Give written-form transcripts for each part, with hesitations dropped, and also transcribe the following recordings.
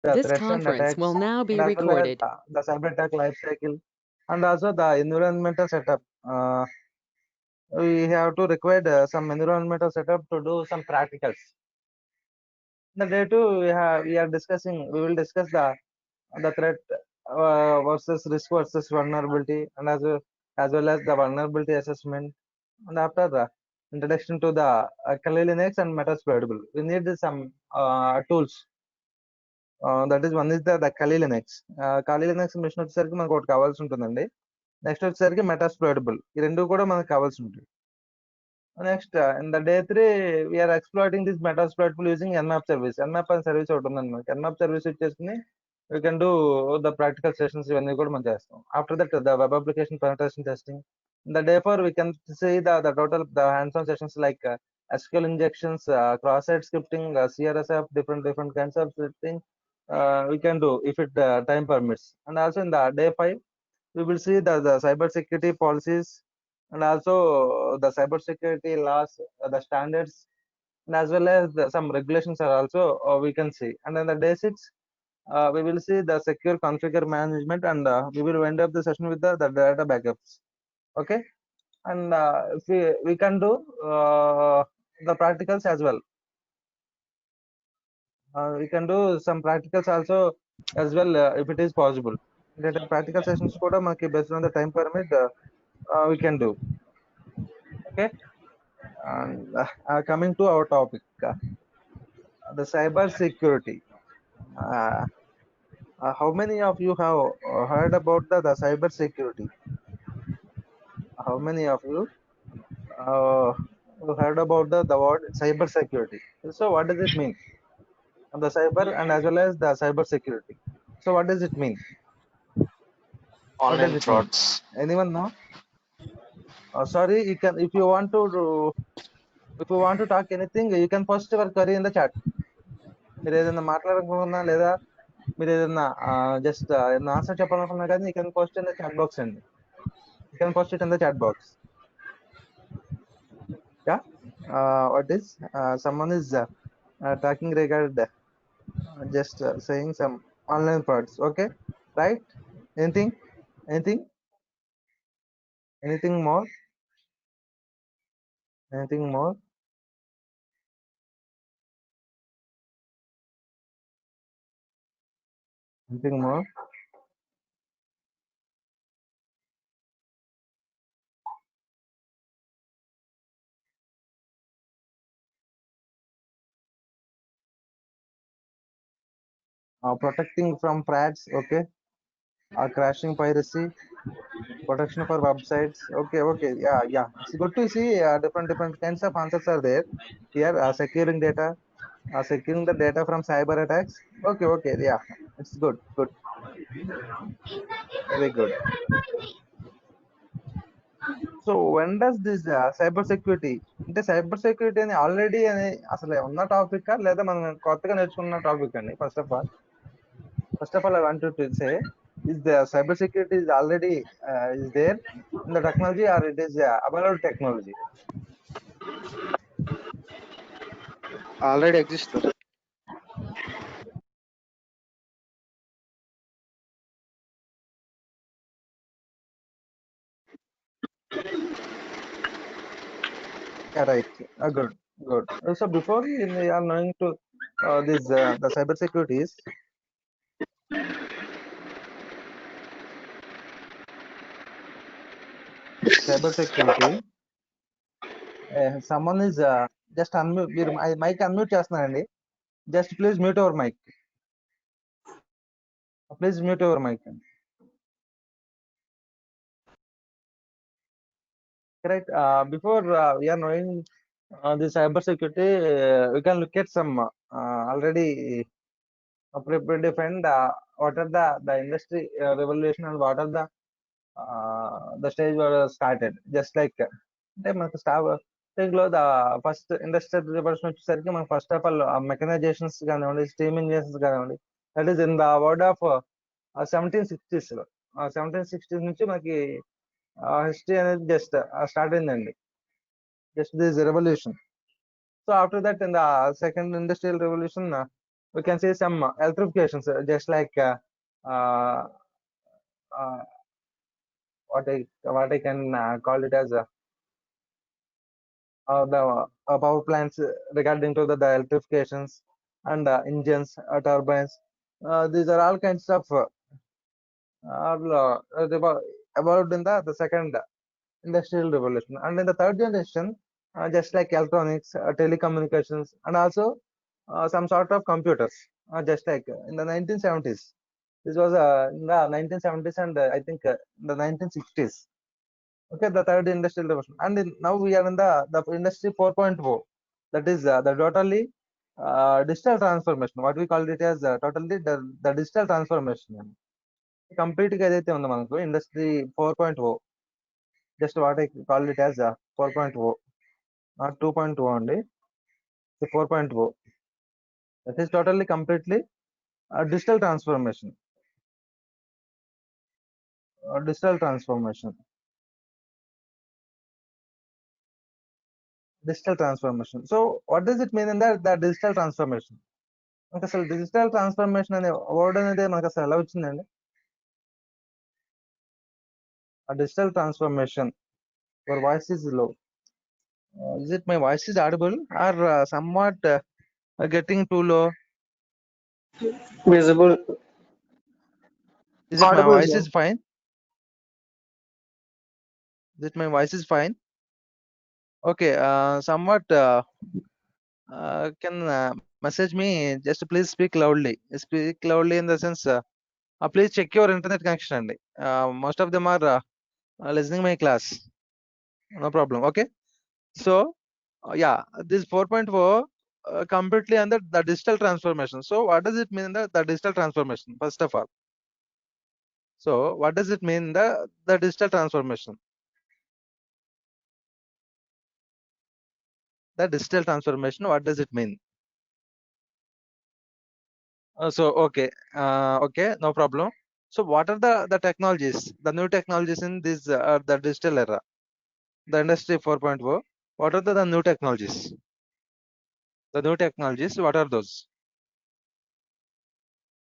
the This threats and conference attacks, will now be and as well as recorded. the cyber attack life cycle, and also the environmental setup. We have to require some environmental setup to do some practicals. The day two, we will discuss the threat versus risk versus vulnerability, and as well as the vulnerability assessment. And after the introduction to the Kali Linux and Metasploitable, we need some tools. That is, one is the Kali Linux. Kali Linux machine వచ్చేసరికి మనకు ఒకటి కావాల్సి ఉంటుందండి. Next వచ్చేసరికి మెటాస్ప్లోయిటబుల్, ఈ రెండు కూడా మనకు కావాల్సి ఉంటుంది. Next in the day 3 we are exploiting this metasploitable using nmap service. nmap అనే సర్వీస్ ఒకటి ఉందండి మనకి. nmap సర్వీస్ వచ్చేసి we can do the practical sessions ఇవన్నీ కూడా మనం చేస్తాం. After that, the web application penetration testing. In the day 4 we can see the total the hands-on sessions like SQL injections, cross-site scripting, CRSF, different kinds of scripting we can do if it time permits. And also in the day 5 we will see the cyber security policies, and also the cyber security laws, the standards, and as well as some regulations are also we can see. And in the day 6 we will see the secure configure management, and we will end up the session with the data backups. Okay, and if we can do the practicals as well. We can do some practicals also as well if it is possible. The practical sessions kuda manaki based on the time permit we can do. Okay, and coming to our topic, the cyber security. How many of you have heard about the cyber security? How many of you heard about the word cyber security? So what does it mean? The cyber and as well as the cyber security. So what does it mean? What does Online it mean? frauds. Anyone know? Sorry, you can if you want to talk anything, you can post your query in the chat. మీరు ఏదైనా మాట్లాడాలనుకున్నా లేదా మీరు ఏదైనా just ఏదైనా answer చెప్పాలనుకున్నా కానీ you can post in the chat box అండి. You can post it in the chat box. Yeah, what is someone is talking regard just saying some online frauds. Okay, right? Anything? Anything? Anything more? Anything more? Anything more? Protecting from frauds. Okay. Crashing piracy, protection for websites. Okay, yeah, it's good to see different kinds of answers are there here. Securing data, securing the data from cyber attacks. Okay, yeah, it's good, very good. So when does this cyber security, అంటే cyber security అని already అని అసలు ఉన్న topic లేదా మనం కొత్తగా నేర్చుకున్న topic అండి? First of all I wanted to say, is the cyber security is already is there in the technology, or it is about technology? Already exists, sir. Yeah, right. Good. So before we are knowing to this the cyber securities, cyber security, someone is just unmute. మీరు mic unmute చేస్తున్నారండి. Just please mute your mic. Please mute your mic. Correct. Before we are knowing the cyber security, we can look at some already predefined what are the industry revolution, and what are the stage were started. Just like అంటే మనకు starting లో first industrial revolution వచ్చేసరికి మనకు first of all మెకనైజేషన్స్ కానివ్వండి, steam engines కానివ్వండి, that is in the word of 1760s లో. 1760s నుంచి మనకి హిస్టరీ అనేది జస్ట్ స్టార్ట్ అయిందండి, just this revolution. So after that in the second industrial revolution we can see some electrifications, just like uh, uh, what I can call it as the power plants regarding to the electrifications and engines, turbines. These are all kinds of are evolved in the second industrial revolution. And in the third generation, just like electronics, telecommunications, and also some sort of computers, just like in the 1970s. This was in the 1970s and I think in the 1960s. Okay, the third industrial revolution. And now we are in the industry 4.0. That is the totally digital transformation. What we call it as totally the digital transformation. Complete గా ఏదైతే ఉందో మనకు industry 4.0, just what I call it as 4.0, not 2.0 అండి, 4.0. That is totally completely digital transformation. Digital transformation, digital transformation. So what does it mean in the digital transformation? మనకు అసలు digital transformation అనే word అనేది మనకు అసలు ఎలా వచ్చిందండి? ఆ digital transformation. Your voice is low. Is it my voice is audible or somewhat getting too low? Visible, Is it my audible, voice sir. is fine? Is it my voice is fine? Okay, somewhat can message me, just please speak loudly. Speak loudly in the sense, please check your internet connection. And most of them are listening my class. No problem. Okay. So, yeah, this 4.0 completely under the digital transformation. So, what does it mean the digital transformation? First of all, so what does it mean the digital transformation? The digital transformation, what does it mean? Okay, no problem. So what are the technologies, the new technologies in this the digital era, the industry 4.0? What are the new technologies? The new technologies, what are those?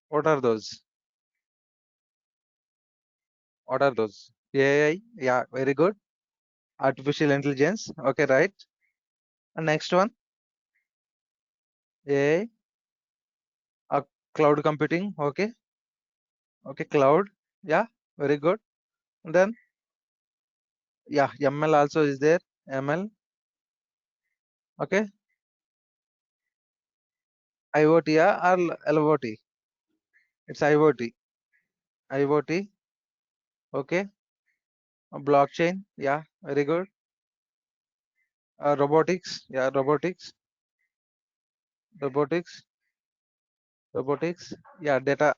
What are those? What are those? AI, yeah, very good. Artificial intelligence, okay, right. And next one, AI, cloud computing, okay, cloud, yeah, very good. And then, yeah, ML also is there, ML, okay, IoT, yeah, or LOT? It's IoT, IoT, okay. Blockchain, yeah, very good. Robotics, yeah, robotics, yeah, data,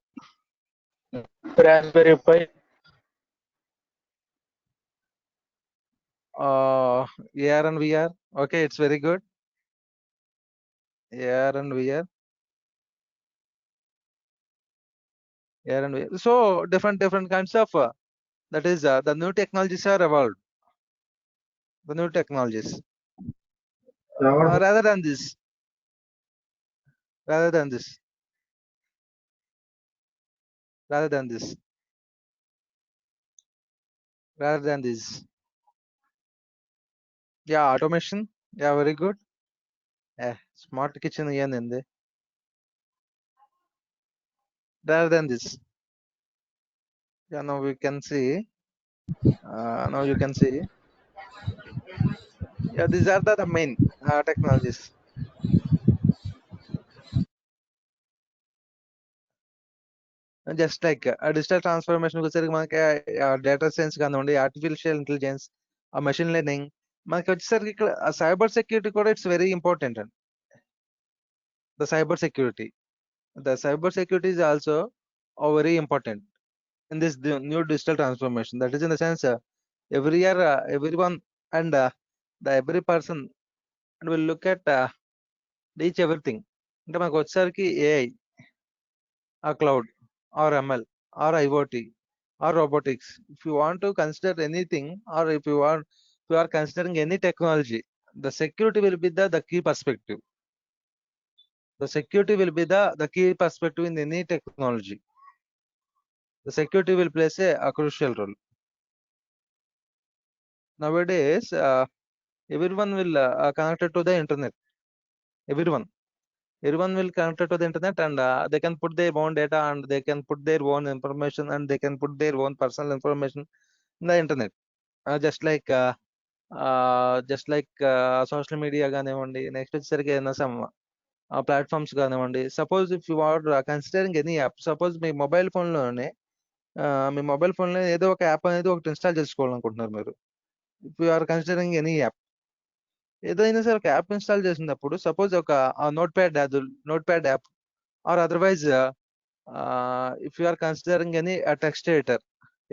Raspberry Pi, AR and VR, okay, it's very good. AR and VR, AR and VR. So different kinds of that is the new technologies are evolved. The new technologies. Rather than this, rather than this, rather than this, rather than this. Yeah, automation. Yeah, very good. Smart kitchen again in there. Rather than this. Yeah, now we can see. Now you can see. Yeah, these are the main technologies. Just like digital transformation వచ్చేసరికి మనకి data science కానివ్వండి, artificial intelligence, machine learning, మనకి వచ్చేసరికి ఇక్కడ cyber security కూడా it's very important అండి. The cyber security. The cyber security is also very important in this new digital transformation. That is in the sense every year everyone and the every person and will look at each everything. అంటే మనకు వచ్చేసరికి AI, a cloud, or ML, or IoT, or robotics. If you want to consider anything, or if you are considering any technology, the security will be the key perspective. The security will be the key perspective in any technology. The security will play a crucial role. Nowadays, everyone will connected to the internet. Everyone will connected to the internet, and they can put their own data, and they can put their own information, and they can put their own personal information in the internet. Just like social media కానివ్వండి, next వచ్చేసరికి ఏదైనా some platforms కానివ్వండి. Suppose if you are considering any app, suppose మీ mobile ఫోన్లోనే ఏదో ఒక app అనేది ఒకటి ఇన్స్టాల్ చేసుకోవాలనుకుంటున్నారు మీరు. If you are considering any app, ఏదైనా సరే ఒక యాప్ ఇన్స్టాల్ చేసినప్పుడు, సపోజ్ ఒక notepad app, or otherwise if you are considering any text editor,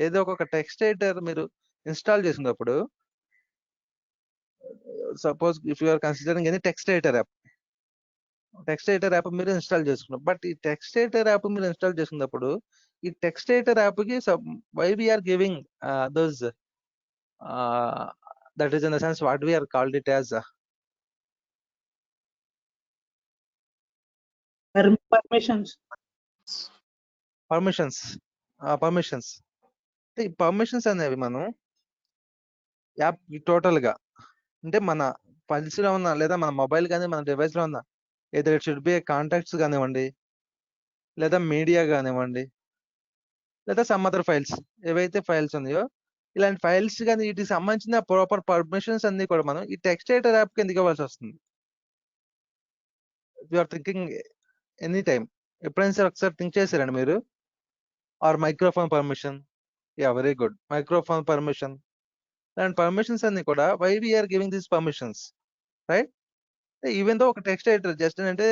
ఏదో ఒక టెక్స్ట్ ఎడిటర్ మీరు ఇన్స్టాల్ చేసినప్పుడు, suppose if you are considering any text editor app మీరు ఇన్స్టాల్ చేసుకున్నారు. బట్ ఈ టెక్స్ట్ ఎడిటర్ యాప్ మీరు ఇన్స్టాల్ చేసుకున్నప్పుడు, ఈ టెక్స్ట్ ఎడిటర్ యాప్ కి why we are giving those that is in the sense what we are called it as permissions. Permissions. ఈ permissions అనేవి మనం యాప్ టోటల్ గా, అంటే మన పల్స్ లో ఉన్న, లేదా మన మొబైల్ కానీ మన డివైస్ లో ఉన్న, ఏదో ఇట్ షుడ్ బి కాంటాక్ట్స్ కానివ్వండి, లేదా మీడియా కానివ్వండి, లేదా సమ్ అదర్ ఫైల్స్, ఏవైతే ఫైల్స్ ఉన్నాయో, ఇలాంటి ఫైల్స్ కానీ వీటికి సంబంధించిన ప్రాపర్ పర్మిషన్స్ అన్ని కూడా మనం ఈ టెక్స్ట్ ఎడిటర్ యాప్ కింద ఇవ్వాల్సి వస్తుంది. You are thinking any time, ఎప్పుడైనా సరే ఒకసారి థింక్ చేశారండి మీరు? Or microphone permission, yeah very good, microphone permission. And permissions అన్ని కూడా why we are giving these permissions, right? Even though ఒక టెక్స్ట్ ఎడిటర్ జస్ట్ అంటే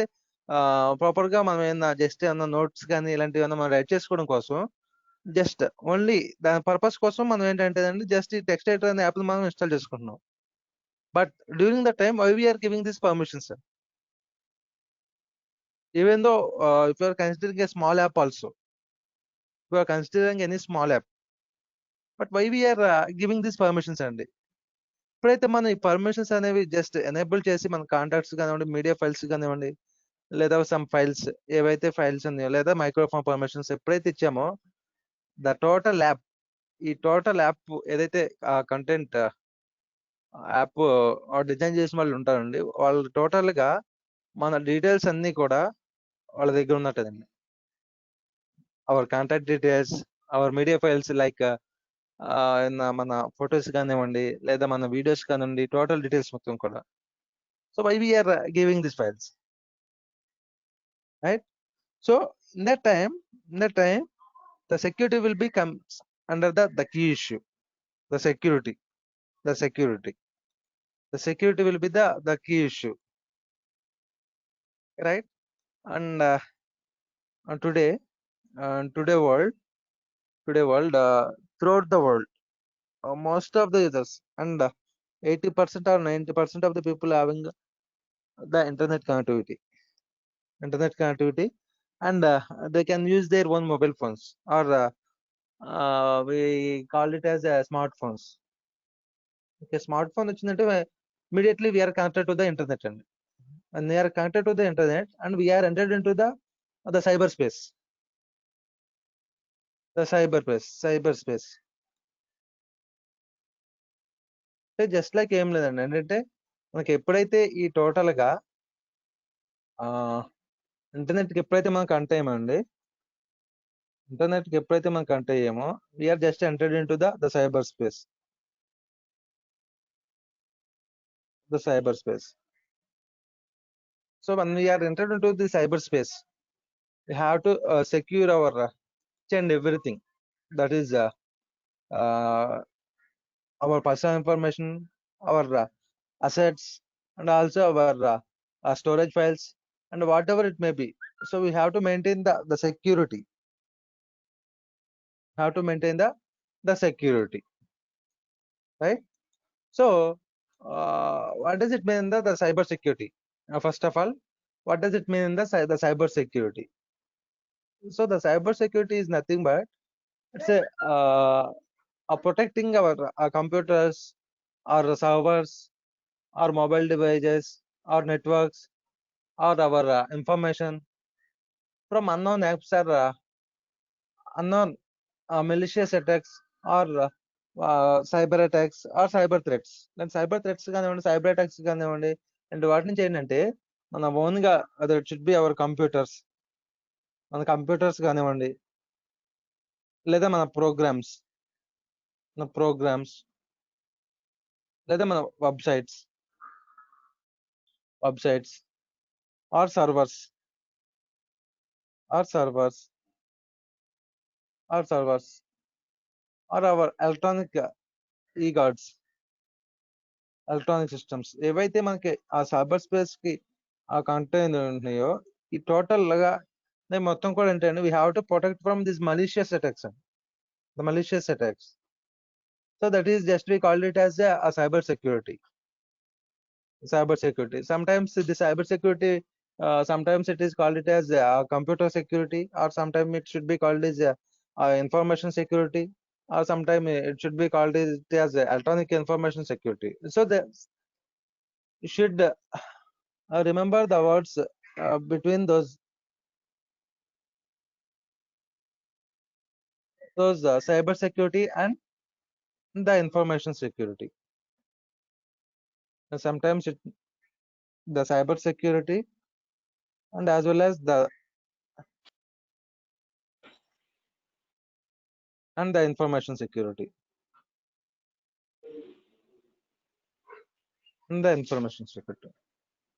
ప్రాపర్ గా మనం ఏమన్నా జస్ట్ ఏమన్నా నోట్స్ కానీ ఇలాంటివి ఏమన్నా మనం రైట్ చేసుకోవడం కోసం, జస్ట్ ఓన్లీ దాని పర్పస్ కోసం మనం ఏంటంటే జస్ట్ ఈ టెక్స్ట్ ఎడిటర్ అనే యాప్ మనం ఇన్స్టాల్ చేసుకుంటున్నాం. But during the time why we are giving this permissions, even though if you are considering a small app also, you are considering any small app, but why we are giving this permissions అండి. ఎప్పుడైతే మనం ఈ permissions అనేవి just enable చేసి మన contacts కానివ్వండి, media files కానివ్వండి, లేదా సమ్ ఫైల్స్, ఏవైతే ఫైల్స్ ఉన్నాయో, లేదా మైక్రోఫోన్ పర్మిషన్స్ ఎప్పుడైతే ఇచ్చామో, ద టోటల్ యాప్, ఈ టోటల్ యాప్ ఏదైతే కంటెంట్ యాప్ డిజైన్ చేసిన వాళ్ళు ఉంటారండి, వాళ్ళు టోటల్ గా మన డీటెయిల్స్ అన్ని కూడా వాళ్ళ దగ్గర ఉన్నట్టండి. Our contact details, our media files, like మన ఫొటోస్ కానివ్వండి, లేదా మన వీడియోస్ కానివ్వండి, టోటల్ డీటెయిల్స్ మొత్తం కూడా. So why we are giving this files, right? So in that time the security will be comes under the key issue. The security will be the key issue, right? And today world throughout the world, most of the users, and 80% or 90% of the people having the internet connectivity, and they can use their own mobile phones, or we call it as smartphones. Okay, smartphone వచ్చిందంటే immediately we are connected to the internet, and we are connected to the internet, and we are entered into the cyberspace. Cyberspace అంటే just like ఏం లేదండి, ఏంటంటే మనకి ఎప్పుడైతే ఈ total గా internet కి ఎప్పుడైతే మనం కనెక్ట్ అయ్యామండి, ఇంటర్నెట్ కి ఎప్పుడైతే మనం కనెక్ట్ అయ్యామో, we're just entered in to the cyber space. So when we are entered into the cyberspace, we have to secure our each and everything, that is our personal information, our assets, and also our storage files, and whatever it may be. So we have to maintain the security. The security, right? So what does it mean the cyber security? First of all, what does it mean in the cyber security? So the cyber security is nothing but it's a protecting our computers, our servers, our mobile devices, our networks, or our information from unknown apps or unknown malicious attacks or cyber attacks or cyber threats. Then cyber threats కానివ్వండి, cyber attacks కానివ్వండి, and వాటి నుంచి ఏంటంటే మన ఓన్గా అది should be our computers, మన computers కానివ్వండి, లేదా మన ప్రోగ్రామ్స్ లేదా మన websites or servers or our electronic ఈ గార్డ్స్, ఎలక్ట్రానిక్ సిస్టమ్స్ ఏవైతే మనకి ఆ సైబర్ స్పేస్ కి ఆ కంటైన్ ఉన్నాయో, ఈ టోటల్ గా మొత్తం కూడా ఏంటంటే we have to protect from this malicious attacks, the malicious attacks. So that is just we called it as a cyber security. Sometimes the cyber security, sometimes it is called it as computer security, or sometimes it should be called as information security, or sometimes it should be called as electronic information security. So you should remember the words between those cyber security and the information security. Sometimes the cyber security and as well as the information security.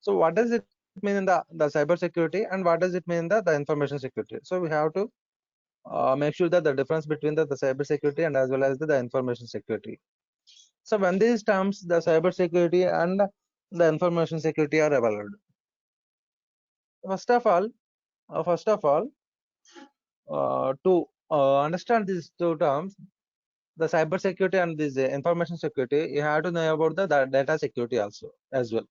So what does it mean in the cyber security, and what does it mean in the information security? So we have to make sure that the difference between the cyber security and as well as the information security. So when these terms, the cyber security and the information security, are evaluated, first of all, to understand these two terms, the cyber security and this information security, you have to know about the data security also as well.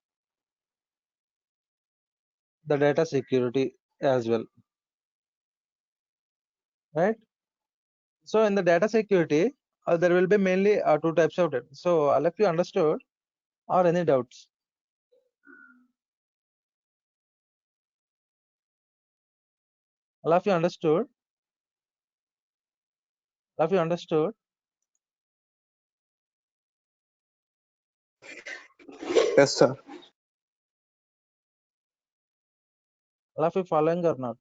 The data security as well, right? So in the data security, there will be mainly two types of data. So all of you understood, or any doubts? All of you understood? All of you understood? Yes, sir. All of you following or not?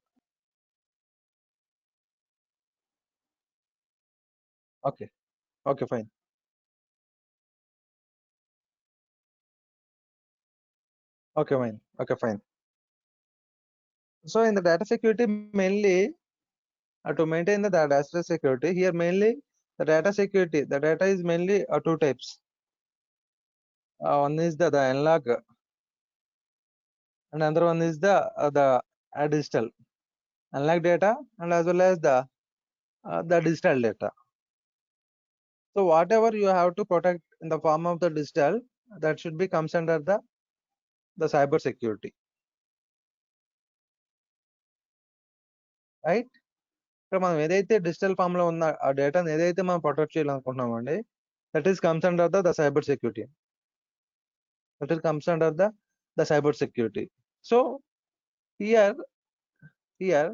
Okay. Okay, fine. Okay, fine. Okay, fine. So in the data security, mainly to maintain the data security, here mainly the data security, the data is mainly two types. One is the analog, and another one is the digital, analog data, and as well as the digital data. So whatever you have to protect in the form of the digital, that should be comes under the cyber security, right? ఇక్కడ మనం ఏదైతే digital form లో ఉన్న ఆ డేటాను ఏదైతే మనం protect చేయాలనుకుంటున్నామండి, that is comes under the cyber security. That is comes under the cyber security. So here you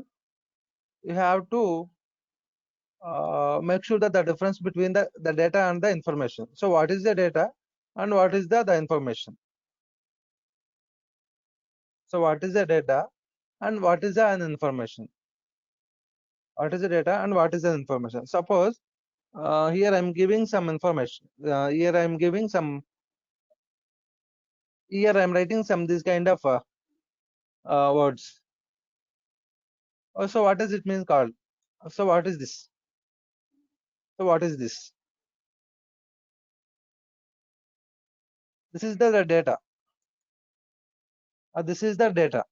have to make sure that the difference between the data and the information. So what is the data and what is the information? So what is the data and what is the information? What is the data and what is the information? Suppose here I'm giving some information. Here I'm writing some this kind of words. So what does it mean called? So what is this? So what is this? This is the data. This is the data.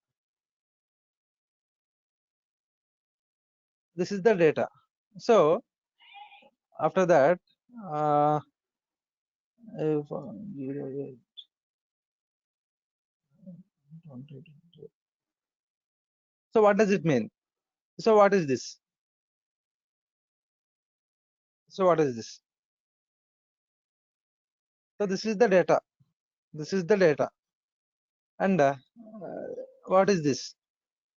This is the data. So after that, if, so what does it mean? So what is this? So what is this? So this is the data. This is the data. And what is this?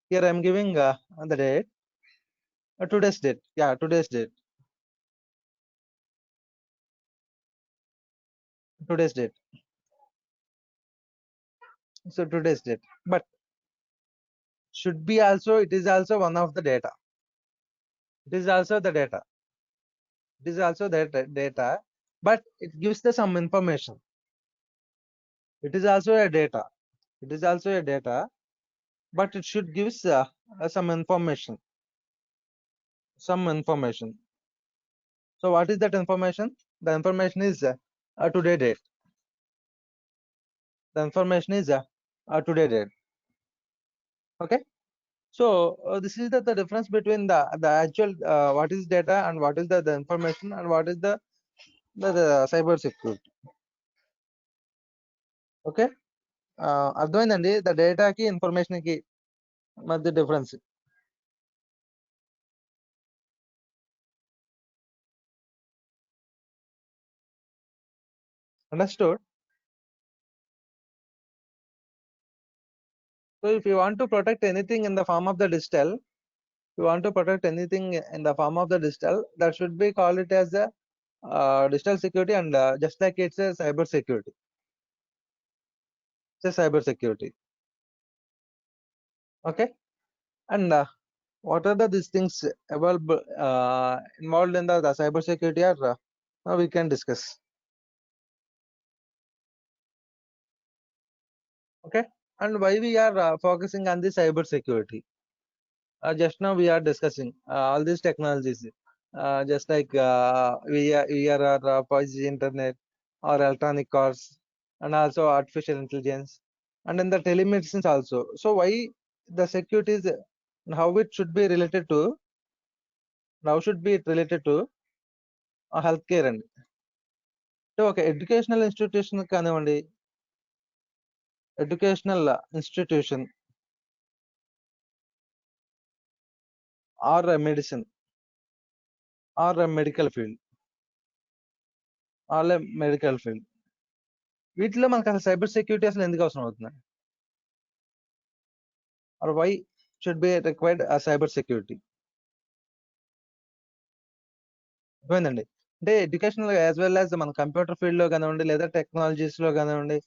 Here I'm giving the date, today's date. Yeah, today's date. Today's date. So today's date. But should be also, it is also one of the data. It is also the data. It is also that data, but it gives the some information. It is also a data. It is also a data, but it should give some information. Some information. So what is that information? The information is today date. The information is today date. Okay. So this is the difference between the actual what is data and what is the information and what is the cyber security. Okay. అర్థమైందండి the డేటాకి information కి మధ్య difference. Understood? So if you want to protect anything in the form of the digital, you want to protect anything in the form of the digital, that should be called it as a digital security, and just like it's a cyber security. It's a cyber security. Okay. And what are these things available involved in the cyber security, or now we can discuss. Okay. And why we are focusing on the cyber security? Just now we are discussing all these technologies, just like VR or 5G internet or electronic cars, and also artificial intelligence, and then the telemedicine also. So why the security is, how it should be related to, how should be it related to healthcare and so okay, educational institution కానివ్వండి, educational institution or a medicine or a medical field or a medical field, వీటిలో మనకు అసలు cyber security అసలు ఎందుకు అవసరం అవుతుంది, or why should be required a cyber security? అర్థమైందండి. అంటే ఎడ్యుకేషనల్ యాజ్ వెల్ యాజ్ మన కంప్యూటర్ ఫీల్డ్ లో కానివ్వండి, లేదా టెక్నాలజీస్ లో కానివ్వండి,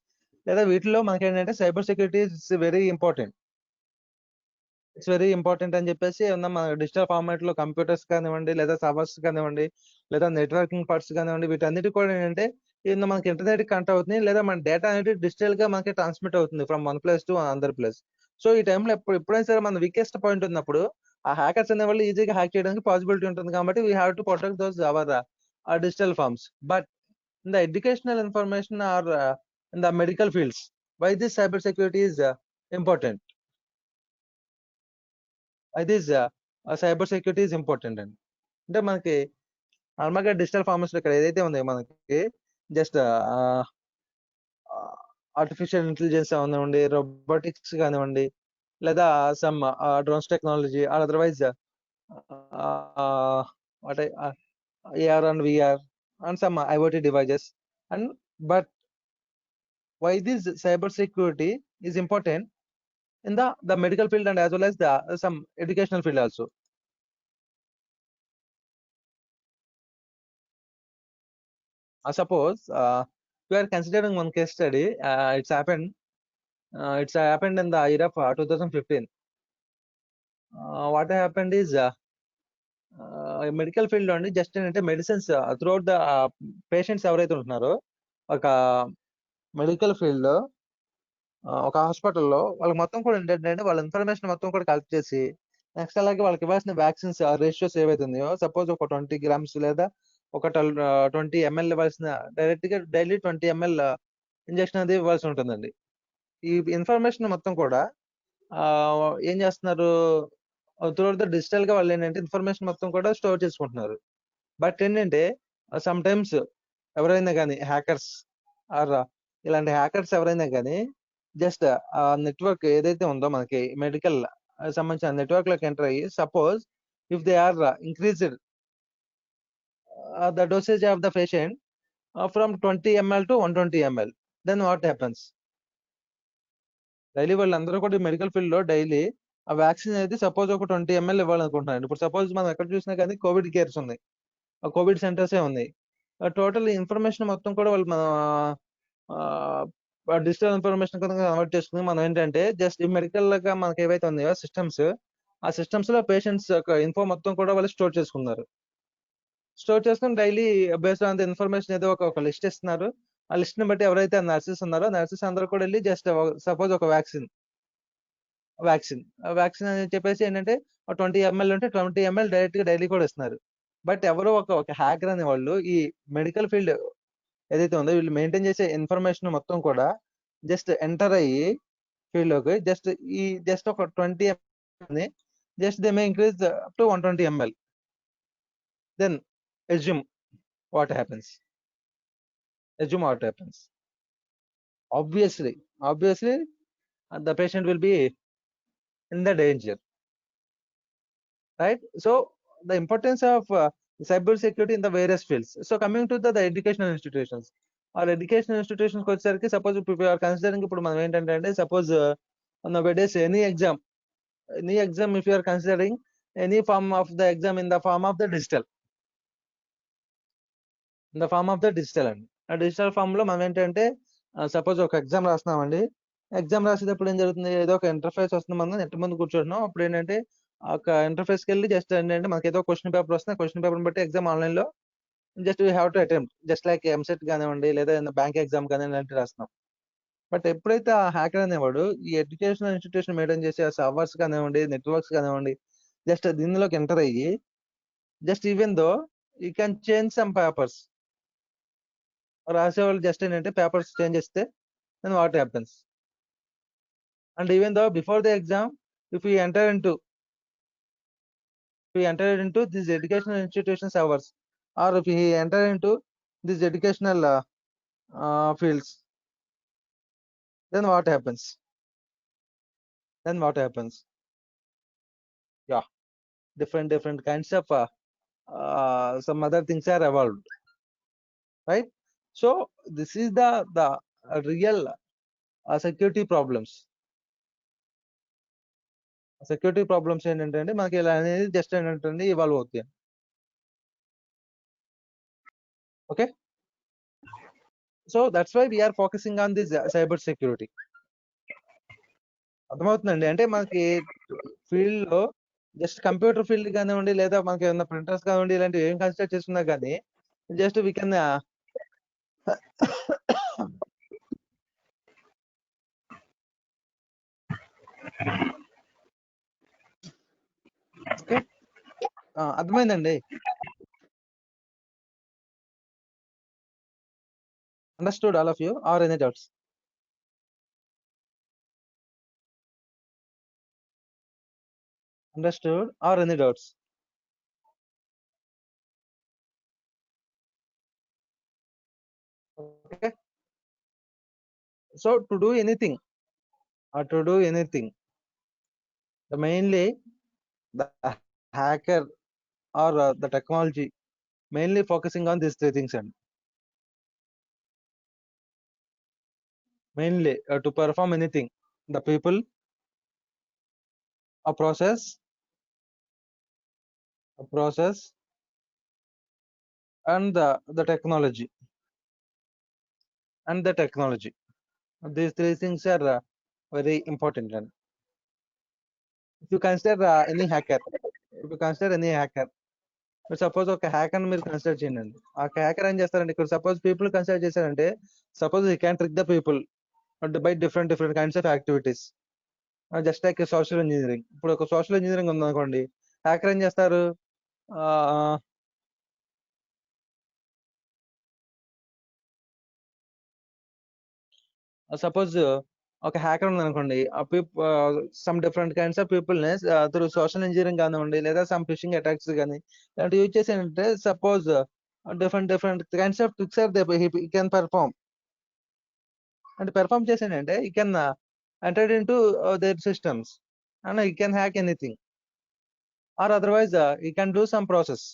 లేదా వీటిలో మనకి ఏంటంటే cyber security is very important. It's very important అని చెప్పేసి ఉన్న మన డిజిటల్ ఫార్మాట్ లో కంప్యూటర్స్ కానివ్వండి, లేదా సర్వర్స్ కానివ్వండి, లేదా నెట్వర్కింగ్ పార్ట్స్ కానివ్వండి, వీటన్నిటి కూడా ఏంటంటే ఏదైనా మనకి ఇంటర్నెట్ కనెక్ట్ అవుతుంది, లేదా మన డేటా అనేది డిజిటల్ గా మనకి ట్రాన్స్మిట్ అవుతుంది from one place to another place. So ఈ టైంలో ఎప్పుడైనా సరే మన వీకెస్ట్ పాయింట్ ఉన్నప్పుడు ఆ హ్యాకర్స్ అనే వాళ్ళు ఈజీగా హ్యాక్ చేయడానికి పాసిబిలిటీ ఉంటుంది, కాబట్టి we have to protect those our digital forms. But in the educational information or in the medical fields, why this cyber security is important? అది సైబర్ సెక్యూరిటీ ఇస్ ఇంపార్టెంట్ అండి. అంటే మనకి నార్మల్ గా digital formats ఇక్కడ ఏదైతే ఉందో మనకి just artificial intelligence కానివ్వండి, రోబోటిక్స్ కానివ్వండి, లేదా some drones technology or otherwise what AR and VR and some IoT devices. And but why this cyber security is important in the medical field and as well as the some educational field also? Suppose we are considering one case study. It's happened in the year of 2015. What happened is medical field లో అండి, just ఏంటంటే medicines throughout the patients ఎవరైతే ఉంటున్నారో ఒక medical field లో ఒక హాస్పిటల్లో వాళ్ళకి మొత్తం కూడా ఏంటంటే వాళ్ళ ఇన్ఫర్మేషన్ మొత్తం కూడా కలెక్ట్ చేసి నెక్స్ట్ అలాగే వాళ్ళకి ఇవ్వాల్సిన వ్యాక్సిన్స్ రేషియోస్ ఏవైతే ఉన్నాయో, సపోజ్ ఒక 20 grams లేదా ఒక 20 ml ఇవ్వాల్సిన డైరెక్ట్ గా డైలీ 20 ml ఇంజెక్షన్ అది ఇవ్వాల్సి ఉంటుందండి. ఈ ఇన్ఫర్మేషన్ మొత్తం కూడా ఆ ఏం చేస్తున్నారు, త్రూఅవుట్ ద డిజిటల్ గా వాళ్ళు ఏంటంటే ఇన్ఫర్మేషన్ మొత్తం కూడా స్టోర్ చేసుకుంటున్నారు. బట్ ఏంటంటే సమ్ టైమ్స్ ఎవరైనా కానీ హ్యాకర్స్ ఆర్ ఇలాంటి హ్యాకర్స్ ఎవరైనా కానీ జస్ట్ ఆ నెట్వర్క్ ఏదైతే ఉందో మనకి మెడికల్ సంబంధించిన నెట్వర్క్ లోకి ఎంటర్ అయ్యి, suppose if they are increased the dosage of the patient from 20 ml to 120 ml, then what happens? Daily వాళ్ళందరూ కూడా మెడికల్ ఫీల్డ్ లో డైలీ ఆ వ్యాక్సిన్ అనేది సపోజ్ ఒక 20 ml ఇవ్వాలనుకుంటున్నారు. ఇప్పుడు సపోజ్ మనం ఎక్కడ చూసినా కానీ కోవిడ్ కేర్స్ ఉన్నాయి, ఆ కోవిడ్ సెంటర్సే ఉన్నాయి. టోటల్ ఇన్ఫర్మేషన్ మొత్తం కూడా వాళ్ళు మన డిజిటల్ ఇన్ఫర్మేషన్ కనుక కన్వర్ట్ చేసుకుని మనం ఏంటంటే జస్ట్ ఈ మెడికల్ గా మనకి ఏవైతే ఉన్నాయో సిస్టమ్స్, ఆ సిస్టమ్స్ లో పేషెంట్స్ యొక్క ఇన్ఫో మొత్తం కూడా వాళ్ళు స్టోర్ చేసుకున్నారు. స్టోర్ చేసుకుని daily based on the information ఏదో ఒక లిస్ట్ ఇస్తున్నారు. ఆ లిస్ట్ ని బట్టి ఎవరైతే నర్సెస్ ఉన్నారో నర్సెస్ అందరూ కూడా వెళ్ళి జస్ట్ సపోజ్ ఒక వ్యాక్సిన్ అని చెప్పేసి ఏంటంటే 20 ml ఉంటే 20 ml డైరెక్ట్ గా డైలీ కూడా ఇస్తున్నారు. బట్ ఎవరో ఒక హ్యాకర్ అనే వాళ్ళు ఈ మెడికల్ ఫీల్డ్ ఏదైతే ఉందో వీళ్ళు మెయింటైన్ చేసే ఇన్ఫర్మేషన్ మొత్తం కూడా జస్ట్ ఎంటర్ అయ్యి ఫీల్డ్ లోకి జస్ట్ ఒక 20 ml ని just they may increase up to 120 ml. Then assume what happens. Assume what happens. Obviously, the patient will be in the danger, right? So the importance of cyber security in the various fields. So coming to the educational institutions, or educational institutions వచ్చేసరికి suppose if we are considering ఇప్పుడు మనం ఏంటంటే అంటే suppose nowadays any exam if you are considering any form of the exam in the form of the digital, అండి. ఆ digital form లో మనం ఏంటంటే సపోజ్ ఒక ఎగ్జామ్ రాస్తున్నామండి. ఎగ్జామ్ రాసేటప్పుడు ఏం జరుగుతుంది, ఏదో ఒక ఇంటర్ఫేస్ వస్తుంది, మనం నెట్ ముందు కూర్చుంటున్నాం. అప్పుడు ఏంటంటే ఒక ఇంటర్ఫేస్కి వెళ్ళి జస్ట్ ఏంటంటే మనకి ఏదో క్వశ్చన్ పేపర్ వస్తుంది, క్వశ్చన్ పేపర్ బట్టి ఎగ్జామ్ ఆన్లైన్ లో just we have to attempt, just like EAMCET కానివ్వండి లేదా బ్యాంక్ ఎగ్జామ్ కానీ ఇలాంటివి రాస్తున్నాం. బట్ ఎప్పుడైతే ఆ హ్యాకర్ అనేవాడు ఈ ఎడ్యుకేషనల్ ఇన్స్టిట్యూషన్ మెయింటైన్ చేసే సర్వర్స్ కానివ్వండి, నెట్వర్క్స్ కానివ్వండి, జస్ట్ దీనిలోకి ఎంటర్ అయ్యి just even though you can change some papers, రాసేవాళ్ళు జస్ట్ ఏంటంటే పేపర్స్ చేంజ్ చేస్తే then what happens. And even though before the exam, if we enter into these educational institutions hours, or if we enter into these educational fields, then what happens. Yeah, different kinds of some other things are evolved, right? So this is the real security problems. Security problems ఏంటంటే మనకి ఇలా అనేది just ఏంటంటే evolve అవుతాయి. Okay, so that's why we are focusing on this cyber security. అర్థమవుతుందండి. అంటే మనకి field లో జస్ట్ కంప్యూటర్ ఫీల్డ్ కానివ్వండి లేదా మనకి ఏమైనా ప్రింటర్స్ కానివ్వండి ఇలాంటివి ఏం కన్సిడర్ చేస్తున్నా కానీ జస్ట్ వీ కెన్ ఓకే, అర్థమైందండి. Understood all of you or any doubts? Understood or any doubts? Okay, so to do anything, the mainly the hacker or the technology mainly focusing on these three things, and mainly to perform anything, the people, a process, and the technology, these three things are very important. And if you consider any hacker, suppose ఒక hacker మీరు consider చేయండి. ఆ hacker ఏం చేస్తారంటే ఇక్కడ suppose people consider చేశారంటే suppose you can trick the people by different kinds of activities, just like social engineering. ఇప్పుడు ఒక సోషల్ ఇంజనీరింగ్ ఉందనుకోండి, హ్యాకర్ ఏం చేస్తారు, సపోజ్ ఒక హ్యాకర్ ఉందనుకోండి, some different kinds of people ని త్రూ సోషల్ ఇంజనీరింగ్ కానివ్వండి లేదా సమ్ ఫిషింగ్ అటాక్స్ కానీ ఇలాంటి యూజ్ చేసి ఏంటంటే suppose different kinds of tricks are they can perform. అంటే పెర్ఫార్మ్ చేసానంటే he can entered in to their systems and he can hack anything, or otherwise he can do some process,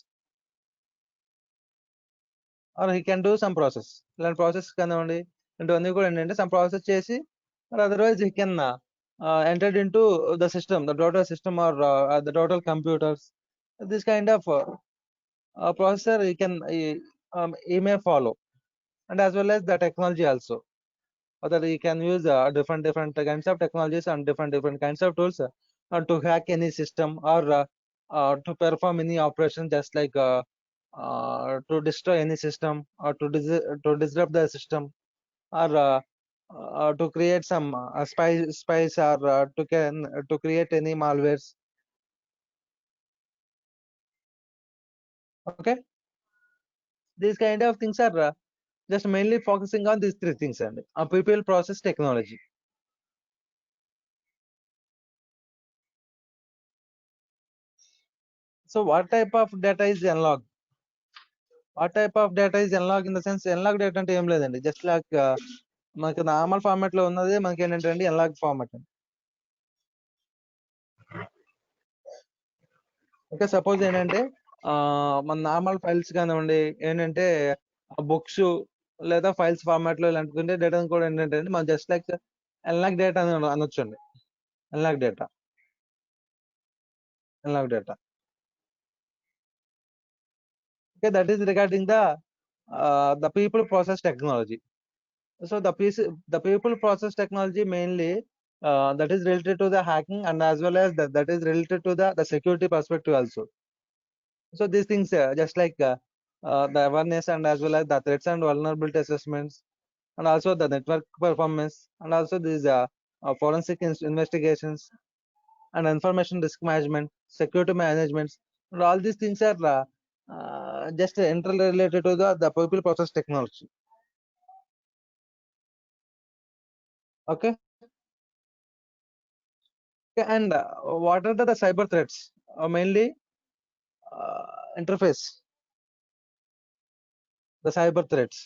ఇలాంటి process కానివ్వండి ఇలాంటివన్నీ కూడా ఏంటంటే some process చేసి, otherwise he can entered into the system, the total system, or the total computers. This kind of processor he may follow, and as well as the technology also. Whether you can use different kinds of technologies and different kinds of tools to hack any system, or to perform any operation, just like to destroy any system, or to disrupt the system, or to create some spies, or to create any malwares. Okay, these kind of things are just mainly focusing on these three things, and people, process, technology. So what type of data is unlocked? What type of data is unlocked in the sense, unlocked data అంటే ఏం లేదండి, just like మనకి normal format లో ఉన్నది మనకి ఏంటంటే unlock format అండి. Okay, suppose ఏంటంటే మన నార్మల్ ఫైల్స్ కానివ్వండి, ఏంటంటే బుక్స్ లేదా ఫైల్స్ ఫార్మాట్ లో ఇలాంటి డేటా కూడా ఏంటంటే మనం జస్ట్ లైక్ అన్లాక్ డేటా అని అనొచ్చండి. Unlock data, unlock data. Okay, that is regarding the people, process, technology. So the people, process, technology mainly that is related to the hacking, and as well as that is related to the security perspective also. So these things just like the awareness, and as well as the threats and vulnerability assessments, and also the network performance, and also these forensic investigations, and information risk management, security management, and all these things are just interrelated to the people, process, technology. Okay. Okay, and what are the cyber threats? Mainly interface, the cyber threats.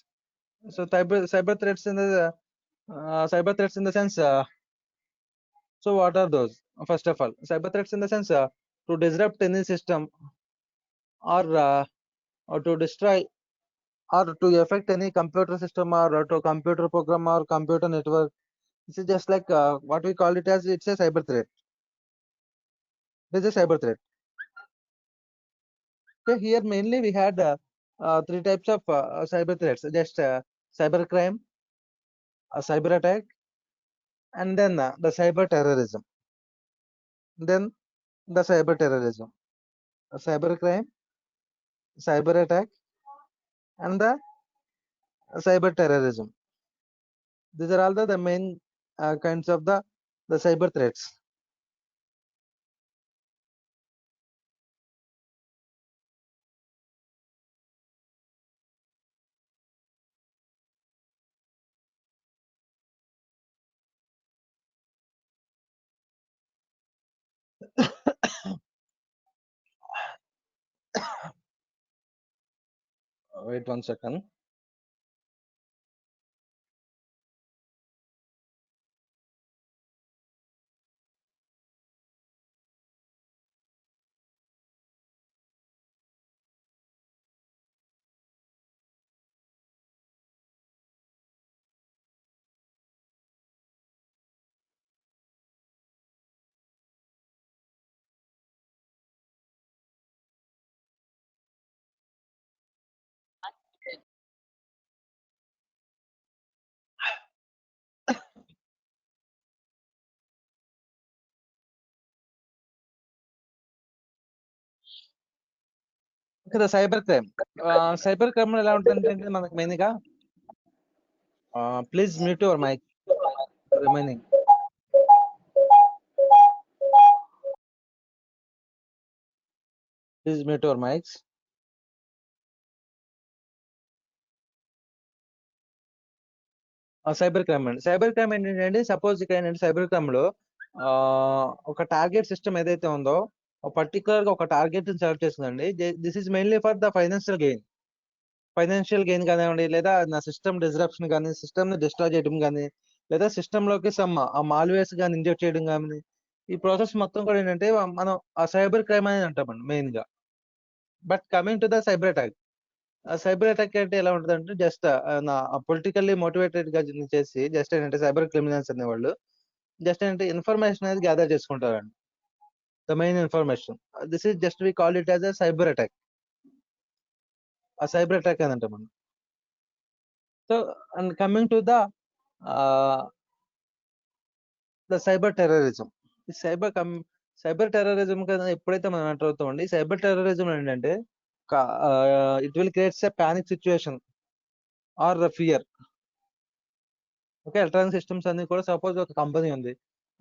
So cyber threats in the cyber threats in the sense, so what are those? First of all, cyber threats in the sense to disrupt any system, or to destroy, or to affect any computer system, or to computer program, or computer network. This is just like what we call it as, it's a cyber threat. This is a cyber threat. So here mainly we had three types of cyber threats: just cyber crime, a cyber attack, and then the cyber terrorism. Then the cyber terrorism, cyber crime, cyber attack, and the cyber terrorism. These are all the main kinds of the cyber threats. Wait 1 second. Okay, the cyber crime. Cyber crime ఎలా ఉంటుందంటే మనకు main గా, please mute your mic remaining. Please mute your mics. Cyber crime అండి. Cyber crime ఏంటంటే, suppose ఇక్కడ ఏంటంటే cyber crime లో ఒక టార్గెట్ సిస్టమ్ ఏదైతే ఉందో, పర్టికులర్ గా ఒక టార్గెట్ సెలెక్ట్ చేస్తుందండి. This is mainly for the financial gain కానివ్వండి, లేదా నా సిస్టమ్ డిస్రప్షన్ కానీ, సిస్టమ్ ని డిస్ట్రాయ్ చేయడం కానీ, లేదా సిస్టమ్ లోకి సమ్ మాల్వేర్స్ కానీ ఇంజెక్ట్ చేయడం కానీ, ఈ ప్రాసెస్ మొత్తం కూడా ఏంటంటే మనం ఆ సైబర్ క్రైమ్ అని అంటామండి మెయిన్ గా. But coming to the cyber attack, cyber attack అంటే ఎలా ఉంటుందంటే, జస్ట్ నా పొలిటికల్లీ మోటివేటెడ్ గా చేసి, జస్ట్ ఏంటంటే సైబర్ క్రిమినల్స్ అనేవాళ్ళు జస్ట్ ఏంటంటే ఇన్ఫర్మేషన్ అనేది గ్యాదర్ చేసుకుంటారండి. The main information. This is just we call it as a cyber attack. ఆ సైబర్ అటాక్ అని అంటాం మనం. So and coming to the cyber terrorism. ఈ సైబర్ టెర్రరిజం కదా ఎప్పుడైతే మనం ఎంటర్ అవుతామండి, సైబర్ టెర్రరిజం ఏంటంటే it will creates a panic situation or fear. Okay, electronic systems అన్ని కూడా సపోజ్ ఒక కంపెనీ ఉంది.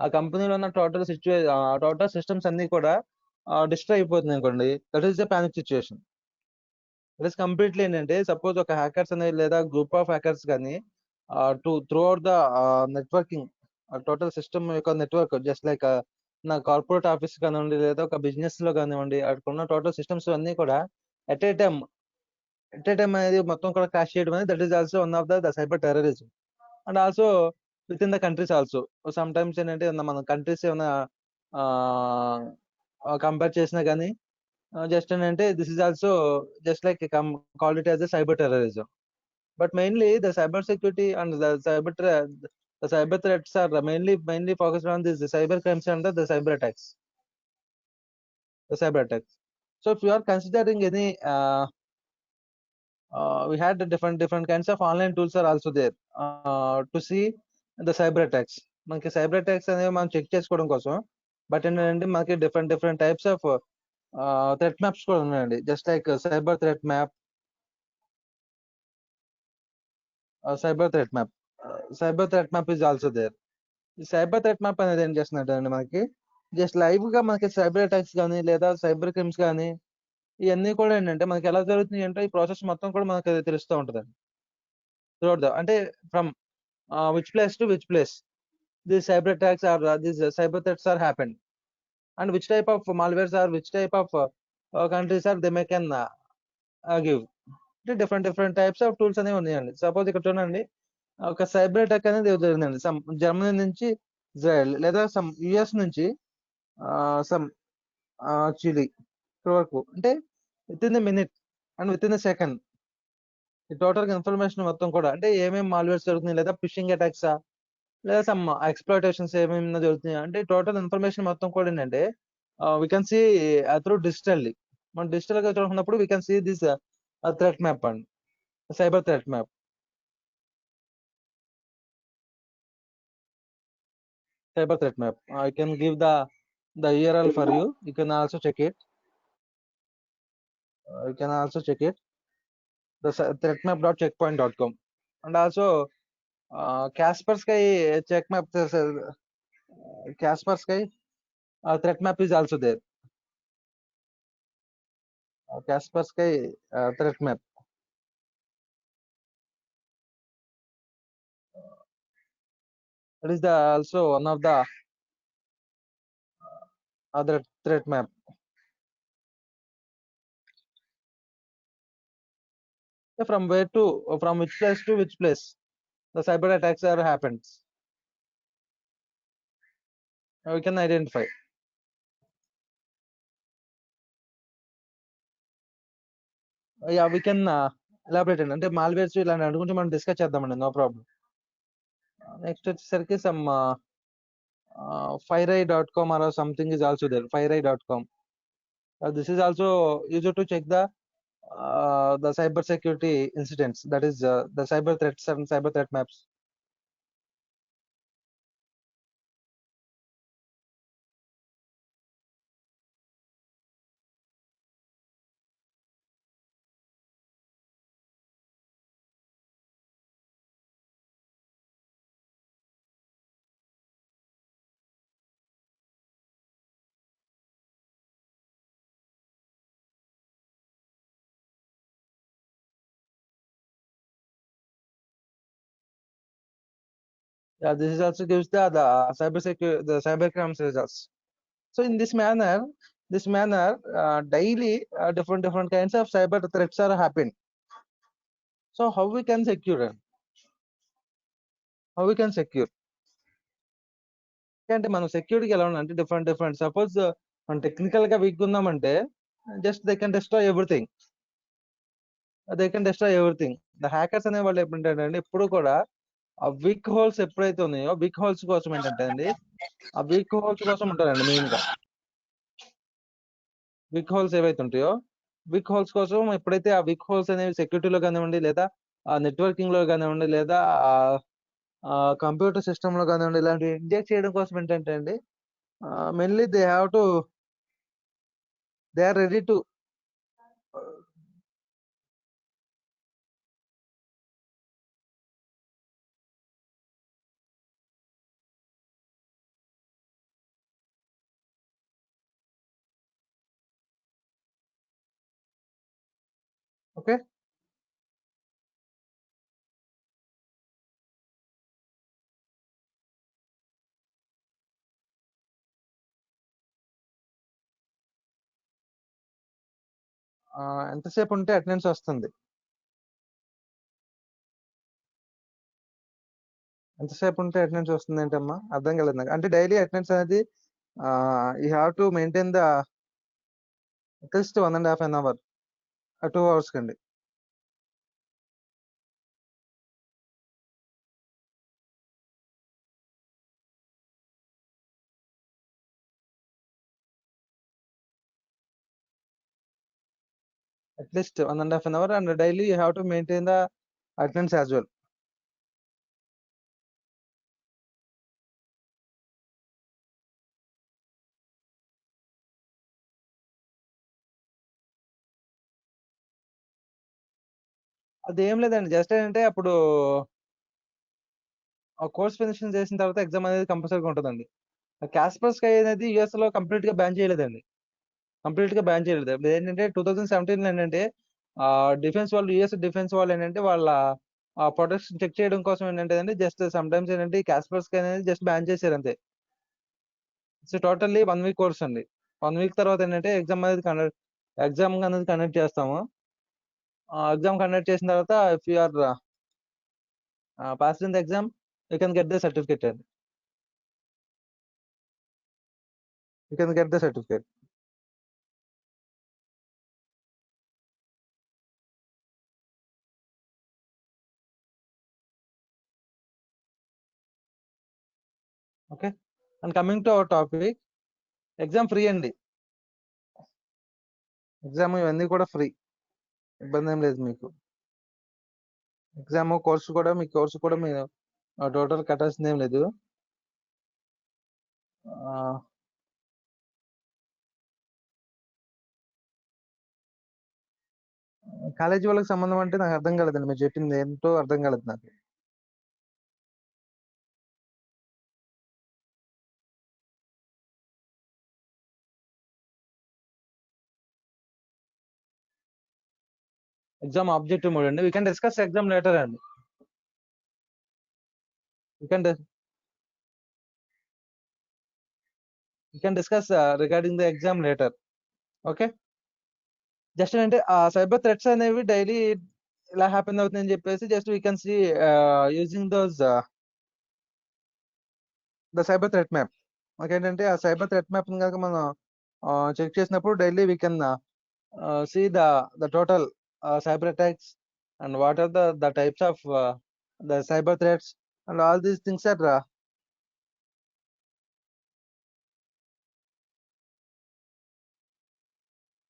ఆ కంపెనీలో ఉన్న టోటల్ సిస్టమ్స్ అన్ని కూడా డిస్ట్రాయ్ అయిపోతుంది అనుకోండి. That is the panic situation. That is completely ఏంటంటే సపోజ్ ఒక హ్యాకర్స్ అనేది లేదా గ్రూప్ ఆఫ్ హ్యాకర్స్ కానీ through out the networking total system యొక్క నెట్వర్క్ జస్ట్ లైక్ నా కార్పొరేట్ ఆఫీస్ కానివ్వండి లేదా ఒక బిజినెస్ లో కానివ్వండి అక్కడ ఉన్న టోటల్ సిస్టమ్స్ అన్ని కూడా ఎట్ ఏ టైమ్ అనేది మొత్తం కూడా క్రాష్ చేయడం అనేది that is also one of the cyber terrorism. And also with in the countries also some times ఏంటంటే మన కంట్రీస్ ఏమైనా కంపేర్ చేసినా కానీ జస్ట్ ఏంటంటే this is also just like call it as a cyber terrorism. But mainly the cyber security and the cyber threats are mainly focused on this the cyber crimes and the cyber attacks. The cyber attacks. So if you are considering any we had the different kinds of online tools are also there to see the cyber attacks. మనకి cyber attacks అనేవి మనం check చేసుకోవడం కోసం. But ఏంటంటే మనకి different types of threat maps కూడా ఉన్నాయండి. Just like cyber threat map, cyber threat map is also there. ఈ సైబర్ థ్రెట్ మ్యాప్ అనేది ఏం చేస్తున్నట్టు మనకి జస్ట్ లైవ్ గా మనకి సైబర్ అటాక్స్ కానీ లేదా సైబర్ క్రైమ్స్ కానీ ఇవన్నీ కూడా ఏంటంటే మనకి ఎలా జరుగుతుంది అంటే ఈ ప్రాసెస్ మొత్తం కూడా మనకి తెలుస్తూ ఉంటది. అంటే from which place to which place these cyber attacks are these cyber threats are happened, and which type of malwares or which type of countries are they may can give. అంటే different types of tools అనేవి ఉన్నాయండి. Suppose ఇక్కడ చూడండి, ఒక cyber attack అనేది జరిగిందండి. Some Germany నుంచి Israel లేదా సమ్ యుఎస్ నుంచి సమ్ చిలీ వరకు, అంటే within the minute and within the second ఈ టోటల్ ఇన్ఫర్మేషన్ మొత్తం కూడా అంటే ఏమేమి మాల్వేర్స్ జరుగుతున్నాయి లేదా ఫిషింగ్ అటాక్స్ లేదా సమ్ ఎక్స్‌ప్లాయిటేషన్స్ ఏమేమైనా జరుగుతున్నాయి అంటే టోటల్ ఇన్ఫర్మేషన్ మొత్తం కూడా ఏంటంటే we can see through digitally. మనం డిజిటల్‌గా చూసుకున్నప్పుడు we can see this threat map అండి. Cyber threat map. Cyber threat map. I can give the URL for you. You can also check it. You can also check it. The threatmap.checkpoint.com. And also Kaspersky check map. Kaspersky threat map is also there. Kaspersky threat map. That is also one of the other threat map. From which place to which place the cyber attacks are happens. We can identify. Yeah, we can elaborate అంటే malwares ఇలాంటి అనుకుంటే మనం discuss చేద్దామండి, no problem. Next వచ్చేసరికి some fireeye.com or something is also there. Fireeye.com. This is also used to check the cyber security incidents. That is the cyber threats and cyber threat maps. Yeah, this is also gives the cyber security, the cyber crimes results. So in this manner, daily different kinds of cyber threats are happening. So how we can secure it? How we can secure? అంటే మనం సెక్యూరిటీకి ఎలా ఉండాలంటే different suppose మనం technical గా week ఉన్నామంటే just they can destroy everything. The hackers అనే వాళ్ళు ఏంటంటే ఎప్పుడు కూడా ఆ వీక్ హోల్స్ ఎప్పుడైతే ఉన్నాయో వీక్ హోల్స్ కోసం ఏంటంటే అండి ఆ వీక్ హోల్స్ కోసం ఉంటారండి మెయిన్ గా వీక్ హోల్స్ ఏవైతే ఉంటాయో వీక్ హోల్స్ కోసం ఎప్పుడైతే ఆ వీక్ హోల్స్ అనేవి సెక్యూరిటీలో కానివ్వండి లేదా ఆ నెట్వర్కింగ్ లో కానివ్వండి లేదా కంప్యూటర్ సిస్టమ్ లో కానివ్వండి ఇలాంటివి ఇంజెక్ట్ చేయడం కోసం ఏంటంటే అండి mainly they are ready to okay ఎంతసేపు ఉంటే అటెండెన్స్ వస్తుంది ఎంతసేపు ఉంటే అటెండెన్స్ వస్తుంది ఏంటమ్మా అర్థం కాలేదు నాకు అంటే డైలీ అటెండెన్స్ అనేది you have to maintain the at least 1.5 hour 2 hours కండి at least 1.5 hour and daily you have to maintain the attendance as well అదేం లేదండి జస్ట్ ఏంటంటే అప్పుడు ఆ కోర్స్ ఫినిష్ చేసిన తర్వాత ఎగ్జామ్ అనేది కంపల్సరీగా ఉంటుందండి క్యాస్పర్ స్కై అనేది యుఎస్ లో కంప్లీట్ గా బ్యాన్ చేయలేదండి కంప్లీట్ గా బ్యాన్ చేయలేదు ఇప్పుడు ఏంటంటే 2017 ఏంటంటే డిఫెన్స్ వాళ్ళు యుఎస్ డిఫెన్స్ వాళ్ళు ఏంటంటే వాళ్ళ ప్రొడక్ట్స్ చెక్ చేయడం కోసం ఏంటంటే అండి జస్ట్ సమ్ టైమ్స్ ఏంటంటే క్యాస్పర్ స్కై అనేది జస్ట్ బ్యాన్ చేశారు అంతే సో టోటల్లీ 1 వీక్ కోర్స్ అండి 1 వీక్ తర్వాత ఏంటంటే ఎగ్జామ్ అనేది కండక్ట్ చేస్తాము ఎగ్జామ్ కండక్ట్ చేసిన తర్వాత if you are passed in the exam you can get the certificate అండి you can get the certificate okay and coming to our topic exam free అండి exam ఇవన్నీ కూడా ఫ్రీ ఇబ్బంది ఏం లేదు మీకు ఎగ్జామ్ కోర్సు కూడా మీరు టోటల్ కట్టాల్సింది ఏం లేదు కాలేజీ వాళ్ళకి సంబంధం అంటే నాకు అర్థం కాలేదండి మీరు చెప్పింది ఏంటో అర్థం కాలేదు నాకు ఎగ్జామ్ ఆబ్జెక్టివ్ మోడ్ అండి we can discuss exam later అండి we can discuss regarding the exam later okay just అంటే ఆ సైబర్ థ్రెట్స్ అనేవి డైలీ ఇలా హ్యాపెన్ అవుతుందని చెప్పేసి just we can see using those the cyber threat map మాకేంటంటే ఆ సైబర్ థ్రెట్ మ్యాప్ కనుక మనం చెక్ చేసినప్పుడు daily we can see the total cyber attacks and what are the types of the cyber threats and all these things are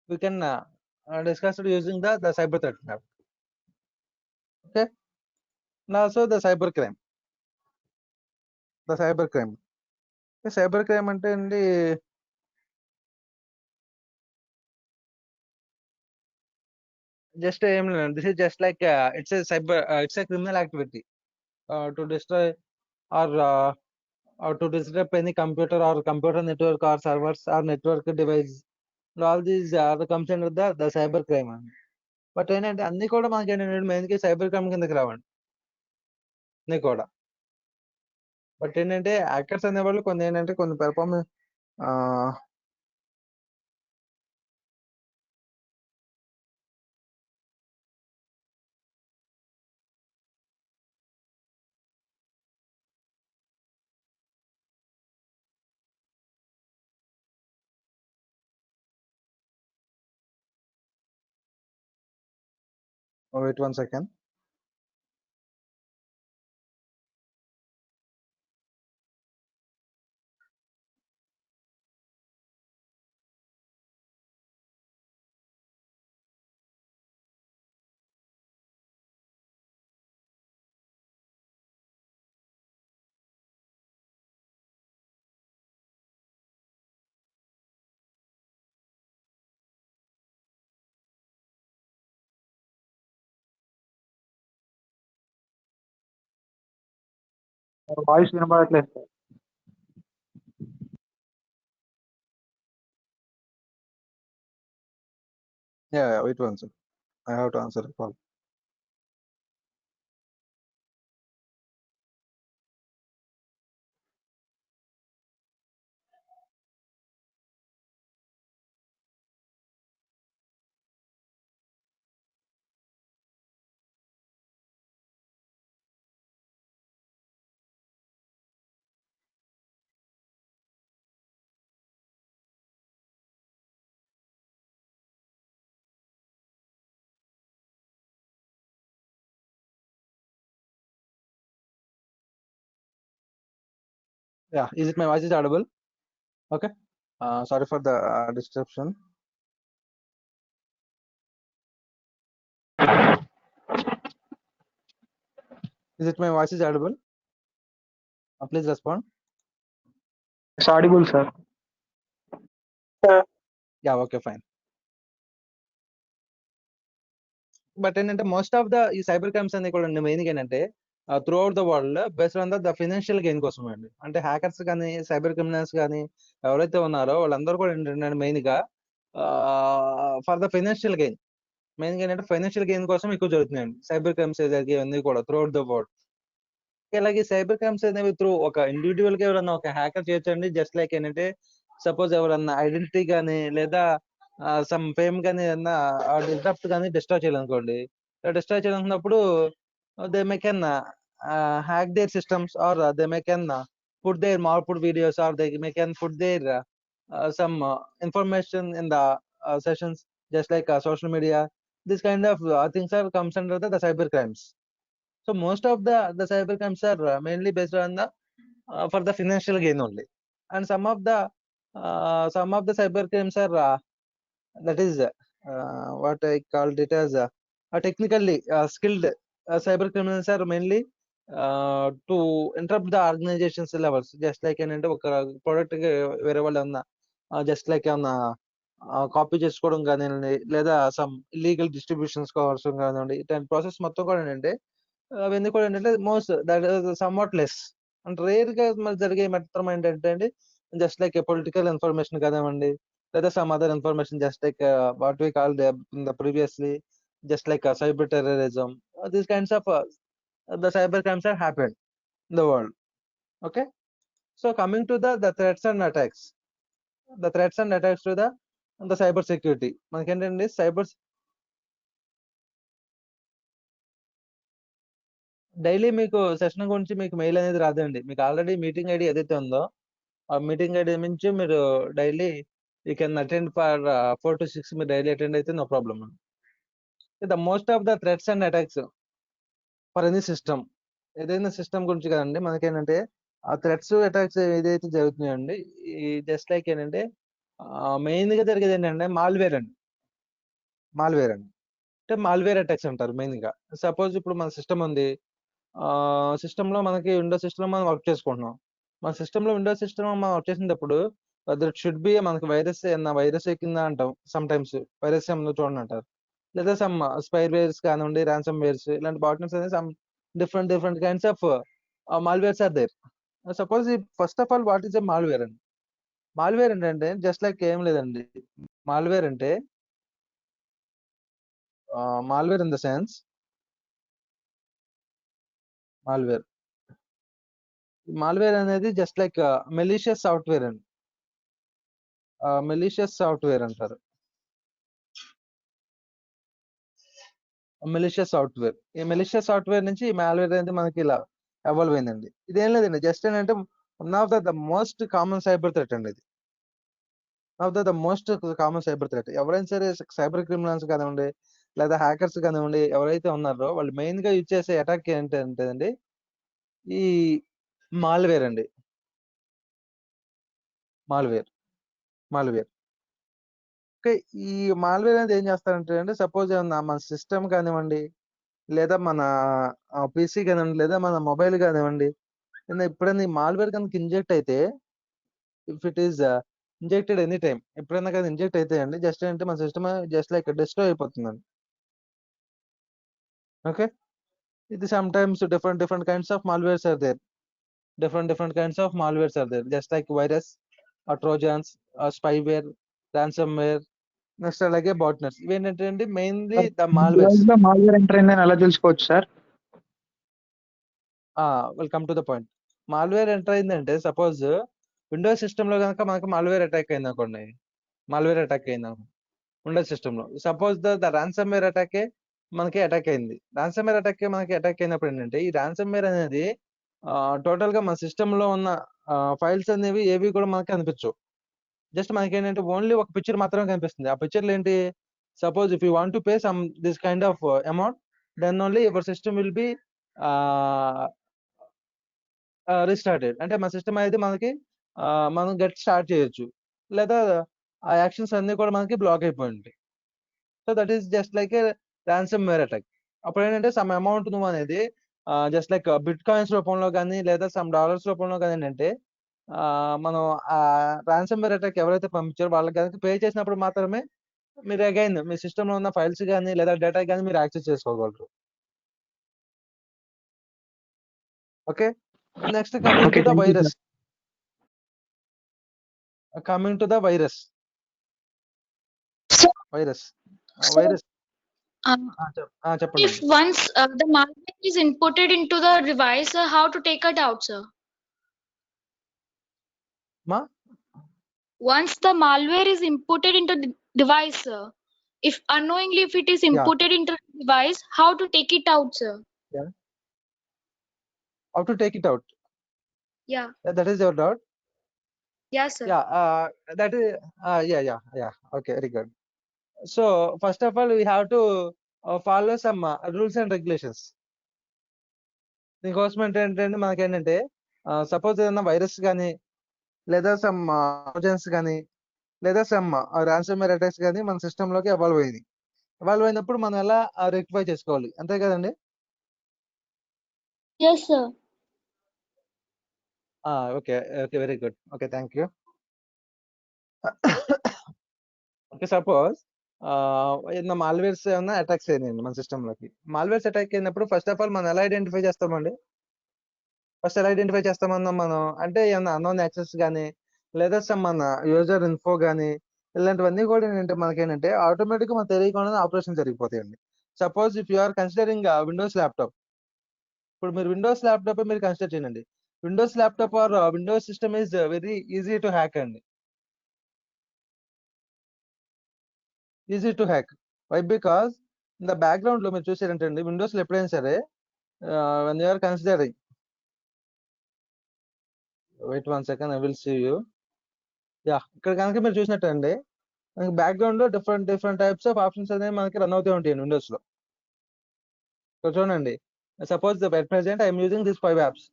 we can discuss it using the cyber threat map. Okay, now also the cyber crime cyber crime అంటే అండి just ఏం లేదు this is just like it's a criminal activity to destroy or to disrupt any computer or computer network or servers or network device. All these comes under the cyber crime. But ఏంటంటే అన్ని కూడా మనకి ఏంటంటే మెయిన్‌గా cyber crime కిందకి రావండి. అన్ని కూడా. బట్ ఏంటంటే హ్యాకర్స్ అనేవాళ్ళు కొన్ని ఏంటంటే కొన్ని ఆహ్, వెయిట్ 1 సెకండ్. వాయిస్ వినబడట్లేదు sir. Yeah, wait one second. I have to answer the call. Yeah, is it my voice is audible? Okay. Sorry for the disruption. Is it my voice is audible? Please respond. It's audible, sir. Yeah, okay, fine. But ఏంటంటే most of the ఈ cyber crimes అన్ని కూడా main ఏంటంటే through out the world based on the financial gain కోసం అండి. అంటే hackers కానీ cyber criminals కానీ ఎవరైతే ఉన్నారో వాళ్ళందరూ కూడా ఏంటంటే మెయిన్ గా for the financial gain, main గా ఏంటంటే ఫైనాన్షియల్ గెయిన్ కోసం ఎక్కువ జరుగుతున్నాయండి సైబర్ క్రైమ్స్ జరిగేవన్నీ కూడా త్రూ అవుట్ ద వరల్డ్. ఇలాగే సైబర్ క్రైమ్స్ అనేవి త్రూ ఒక ఇండివిజువల్ గా ఎవరన్నా ఒక హ్యాకర్ చేయొచ్చండి. జస్ట్ లైక్ ఏంటంటే సపోజ్ ఎవరన్నా ఐడెంటిటీ కానీ లేదా సమ్ ఫేమ్ కానీ ఏదన్నా డిస్టర్బ్ కానీ డిస్ట్రాయ్ చేయాలనుకోండి. డిస్ట్రాయ్ చేయాలనుకున్నప్పుడు they may can hack their systems or they may can put their output videos or they may can put their some information in the sessions, just like social media. This kind of things are comes under the cyber crimes. So most of the cyber crimes are mainly based on the for the financial gain only, and some of the cyber crimes are that is what I called it as technically skilled cyber criminals are mainly to interrupt the organization's levels, just like ఏంటంటే ఒక product వేరే వాళ్ళు ఏమన్నా just like ఏమన్నా copy చేసుకోవడం కానివ్వండి లేదా some illegal distributions కోసం కానివ్వండి, ఇట్లాంటి ప్రాసెస్ మొత్తం కూడా ఏంటంటే అవన్నీ కూడా ఏంటంటే మోస్ట్ దట్ సమ్వాట్ లెస్ అంటే రేర్ గా మరి జరిగే మాత్రం ఏంటంటే అండి జస్ట్ లైక్ పొలిటికల్ ఇన్ఫర్మేషన్ కానివ్వండి లేదా some other information just like what we call the previously just like cyber terrorism. These kinds of the cyber crimes are happened in the world. Okay, so coming to the threats and attacks, the threats and attacks to the cyber security మనకేంటండి cyber daily మీకు session గురించి మీకు mail అనేది రాదండి. మీకు already meeting ID ఏదైతే ఉందో ఆ మీటింగ్ ఐడి నుంచి మీరు daily you can attend for 4 to 6 మీరు డైలీ అటెండ్ అయితే no problem. The most of the threats and attacks for any system, ఏదైనా సిస్టమ్ గురించి కదండి మనకేంటంటే ఆ థ్రెట్స్ అటాక్స్ ఏదైతే జరుగుతున్నాయండి ఈ జస్ట్ లైక్ ఏంటంటే మెయిన్ గా జరిగేది ఏంటంటే మాల్వేర్ అండి. మాల్వేర్ అండి అంటే మాల్వేర్ అటాక్స్ అంటారు మెయిన్ గా. సపోజ్ ఇప్పుడు మన సిస్టమ్ ఉంది, సిస్టమ్ లో మనకి విండోస్ సిస్టమ్ మనం వర్క్ చేసుకుంటున్నాం. మన సిస్టమ్ లో విండోస్ సిస్టమ్ మనం వర్క్ చేసేటప్పుడు దట్ షుడ్ బి మనకి వైరస్ ఏమన్నా వైరస్ ఎక్కిందా అంటాం. సమ్ టైమ్స్ వైరస్ ఏమన్నా చూడండి అంటారు. లేదా సమ్ స్పైర్ వేర్స్ కానివ్వండి, ర్యాన్సమ్ వేర్స్ ఇలాంటి బాట్నెస్ అనేది some different different kinds of malwares are there. Suppose first of all what is a malware అండి? మాల్వేర్ ఏంటంటే జస్ట్ లైక్ ఏం లేదండి. మాల్వేర్ అంటే malware in the sense malware malware అనేది just like malicious software అండి. Malicious software అంటారు. Malicious software, ఈ malicious software నుంచి ఈ మాల్వేర్ అనేది మనకి ఇలా ఎవాల్వ్ అయిందండి. ఇదేం లేదండి జస్ట్ ఏంటంటే one of the most common cyber threat అండి ఇది. Of the most common cyber threat. ఎవరైనా సరే సైబర్ క్రిమినల్స్ కానివ్వండి లేదా హ్యాకర్స్ కానివ్వండి ఎవరైతే ఉన్నారో వాళ్ళు మెయిన్ గా యూజ్ చేసే అటాక్ ఏంటంటే అండి ఈ మాల్వేర్ అండి. Malware malware okay. ఈ మాల్వేర్ అనేది ఏం చేస్తారంటే అండి సపోజ్ ఏమన్నా మన సిస్టమ్ కానివ్వండి లేదా మన పీసీ కానివ్వండి లేదా మన మొబైల్ కానివ్వండి ఎప్పుడైనా ఈ మాల్వేర్ కనుక ఇంజెక్ట్ అయితే, if it is injected any time ఎప్పుడైనా కానీ ఇంజెక్ట్ అయితే అండి జస్ట్ ఏంటంటే మన సిస్టమ్ జస్ట్ లైక్ డిస్ట్రాయ్ అయిపోతుందండి. ఓకే, ఇది sometimes different different kinds of malwares are there. different kinds of malwares are there, just like virus or trojans or spyware, ransomware, next అలాగే botnets. ఇవేంటంటే mainly the malwares. Device లో malware enter అయిందని ఎలా తెలుసుకోవచ్చు sir? Will come to the point. Malware enter అయిందంటే suppose Windows system లో కనుక మనకు మాల్వేర్ అటాక్ అయింది అనుకోండి, మాల్వేర్ అటాక్ అయింది విండోస్ సిస్టమ్ లో, సపోజ్ ద రాన్సమ్వేర్ అటాకే మనకి అటాక్ అయింది. రాన్సమ్వేర్ అటాక్ మనకి అటాక్ అయినప్పుడు ఏంటంటే ఈ రాన్సమ్వేర్ అనేది టోటల్ గా మన సిస్టమ్ లో ఉన్న ఫైల్స్ అనేవి ఏవి కూడా మనకి కనిపించవు. జస్ట్ మనకి ఏంటంటే ఓన్లీ ఒక పిక్చర్ మాత్రమే కనిపిస్తుంది. ఆ పిక్చర్లు ఏంటి, suppose if you want to pay some this kind of amount, then only your system will be restarted. అంటే మన సిస్టమ్ అనేది మనకి మనం గెట్ స్టార్ట్ చేయొచ్చు, లేదా ఆ యాక్షన్స్ అన్ని కూడా మనకి బ్లాక్ అయిపోయి ఉంటాయి. So that is just like a ransomware attack. అప్పుడు ఏంటంటే సమ్ అమౌంట్ నువ్వు అనేది జస్ట్ లైక్ బిట్ కాయిన్స్ రూపంలో కానీ లేదా సమ్ డాలర్స్ రూపంలో కానీ ఏంటంటే మనం ఆ రాన్సమ్ వేర్ అటాక్ ఎవరైతే పంపించారో వాళ్ళకి కనుక పే చేసినప్పుడు మాత్రమే మీరు అగైన్ మీ సిస్టమ్ లో ఉన్న ఫైల్స్ కానీ లేదా డేటా కానీ మీరు యాక్సెస్ చేసుకోగలరు. Okay, next coming to the virus. Coming to the virus So, virus so virus um, చెప్పండి. if once the malware is inputted into the device, how to take it out, sir? మా Once the malware is inputted into the device, sir, if unknowingly if it is inputted into the device, how to take it out, sir? How to take it out, Yeah. That is your doubt. Yes, sir. That is okay, very good. So first of all we have to follow some rules and regulations. దీనికోసం ఏంటంటే మనకి ఏంటంటే suppose ఏదైనా virus కానీ లేదా some Trojans కానీ లేదా some ransomware attacks కానీ మన సిస్టమ్ లోకి ఎవాల్వ్ అయింది. ఎవాల్వ్ అయినప్పుడు మనం ఎలా రెక్టిఫై చేసుకోవాలి, అంతే కదండి? Yes, sir. Okay okay, very good. Okay, thank you. Okay, suppose ఏదైనా మాల్వేర్స్ ఏమన్నా అటాక్స్ అయినాయండి మన సిస్టమ్ లోకి. మాల్వేర్స్ అటాక్ అయినప్పుడు ఫస్ట్ ఆఫ్ ఆల్ మనం ఎలా ఐడెంటిఫై చేస్తామండి? ఫస్ట్ ఎలా ఐడెంటిఫై చేస్తామన్నా మనం అంటే ఏమన్నా అన్నోన్ యాక్సెస్ కానీ లేదా సమ్ మన యూజర్ ఇన్ఫో కానీ ఇలాంటివన్నీ కూడా ఏంటంటే మనకేంటంటే ఆటోమేటిక్గా మనకు తెలియకుండానే ఆపరేషన్ జరిగిపోతాయండి. Suppose if you are considering Windows laptop, ఇప్పుడు మీరు విండోస్ ల్యాప్టాప్ మీరు కన్సిడర్ చేయండి. Windows laptop or Windows system is very easy to hack అండి. Easy to hack. Why? Because in the background లో మీరు చూసారంటే విండోస్ లో ఎప్పుడైనా సరే when you are considering, wait 1 second, I will see you. ఇక్కడ కనుక మీరు చూసినట్టండి మనకి బ్యాక్గ్రౌండ్ లో డిఫరెంట్ టైప్స్ ఆఫ్ ఆప్షన్స్ అనేవి మనకి రన్ అవుతూ ఉంటాయండి విండోస్ లో. ఇక్కడ చూడండి, suppose at present I'm using this 5 apps.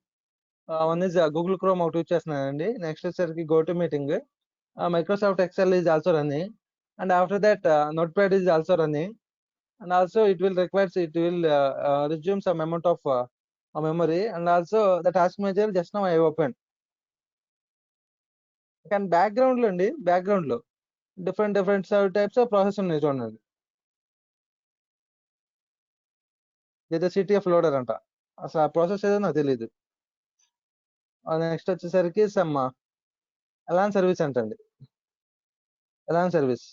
One is Google chrome ఒకటి యూజ్ చేస్తున్నానండి. నెక్స్ట్ వచ్చేసరికి go to meeting, Microsoft Excel is also running, and after that notepad is also running, and also it will resume some amount of memory, and also the task manager just now I opened. కానీ background లో అండి, background లో different types of process ఉన్నాయి చూడండి. ఏదో సిటీఎఫ్ loader అంట, అసలు ఆ ప్రాసెస్ ఏదో నాకు తెలియదు. నెక్స్ట్ వచ్చేసరికి సమ్ అలాన్ సర్వీస్ అంటండి, అలాన్ సర్వీస్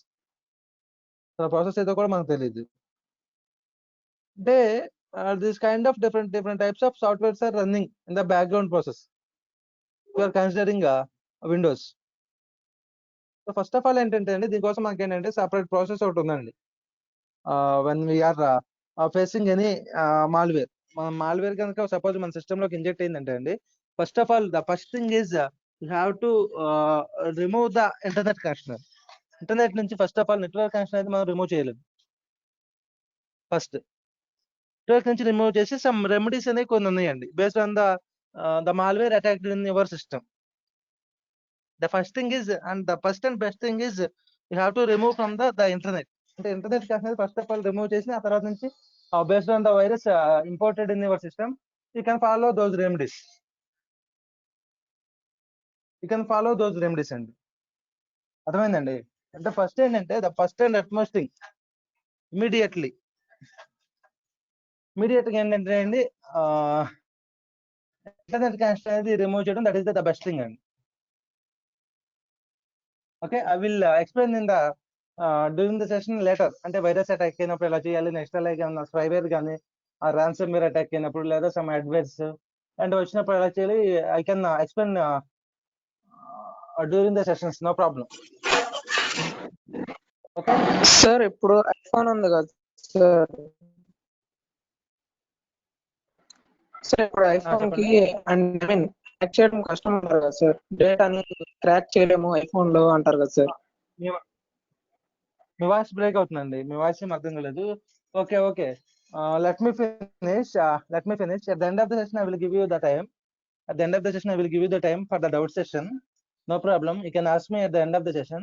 ప్రాసెస్ ఏదో కూడా మనకు తెలియదు. అంటే this kind of different types of softwares are running in the background process. You are considering Windows. So first of all ఏంటంటే అండి దీనికోసం మనకి ఏంటంటే సపరేట్ ప్రాసెస్ ఒకటి ఉందండి. When we are facing any malware, మన మాల్వేర్ కనుక సపోజ్ మన సిస్టమ్ లోకి ఇంజెక్ట్ అయిందంటే అండి, first of all the first thing is you have to remove the internet connection. Internet నుంచి first of all network connection అయితే మనం రిమూవ్ చేయలేదు. ఫస్ట్ నెట్వర్క్ నుంచి రిమూవ్ చేసి సమ్ రెమెడీస్ అనేవి కొన్ని ఉన్నాయండి based on the malware attacked in your system. The first thing is, and the first and best thing is, you have to remove from the internet. అంటే internet connection first of all remove చేసి ఆ తర్వాత నుంచి based on the virus imported in your system, you can follow those remedies. అండి, అర్థమైందండి? అంటే first ఏంటంటే the first and utmost thing ఇమీడియట్గా ఏంటంటే అండి ఇంటర్నెట్ కనెక్షన్ అనేది రిమూవ్ చేయడం, that is the best thing అండి. Okay, I will explain in the during the session later. అంటే వైరస్ అటాక్ అయినప్పుడు ఎలా చేయాలి, నెక్స్ట్ అలాగే ఏమన్నా స్పైవేర్ కానీ రాన్సమ్ వేర్ అటాక్ అయినప్పుడు, లేదా సమ్ అడ్వర్స్ అండ్ వచ్చినప్పుడు ఎలా చేయాలి, I can explain during the sessions, no problem. Okay sir ఇప్పుడు ఐఫోన్ ఉంది కదా సార్, ఇప్పుడు ఐఫోన్ కి క్రాక్ చేయడం కష్టం అంటారు కదా సార్, డేటాని క్రాక్ చేయలేము ఐఫోన్ లో అంటారు కదా సార్. మీ వాయిస్ బ్రేక్ అవుతుందండి, మీ వాయిస్ ఏం అర్థం కాలేదు. Okay okay, let me finish. At the end of the session I will give you the time. At the end of the session I will give you the time for the doubt session. No problem, you can ask me at the end of the session.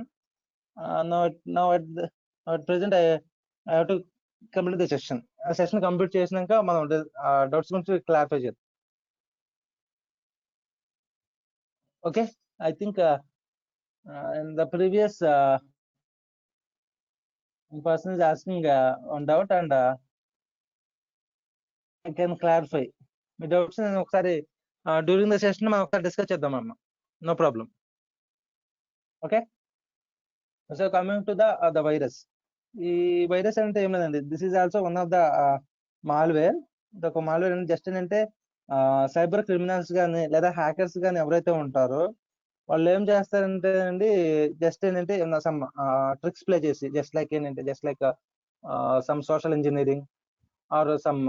Now at present I have to complete the session. ఆ session complete చేసినాక మనం doubts గురించి clarify చేద్దాం. Okay, I think in the previous person is asking one doubt and I can clarify. Me doubts నేను ఒకసారి during the session మనం ఒకసారి discuss చేద్దాం అమ్మ, no problem. Okay, so coming to the virus. ఈ virus అంటే ఏం లేదండి, this is also one of the malware. ఒక మాల్వేర్ అంటే జస్ట్ ఏంటంటే సైబర్ క్రిమినల్స్ కానీ లేదా హ్యాకర్స్ కానీ ఎవరైతే ఉంటారో వాళ్ళు ఏం చేస్తారంటే అండి, జస్ట్ ఏంటంటే సమ్ ట్రిక్స్ ప్లే చేసి, జస్ట్ లైక్ ఏంటంటే some social engineering or some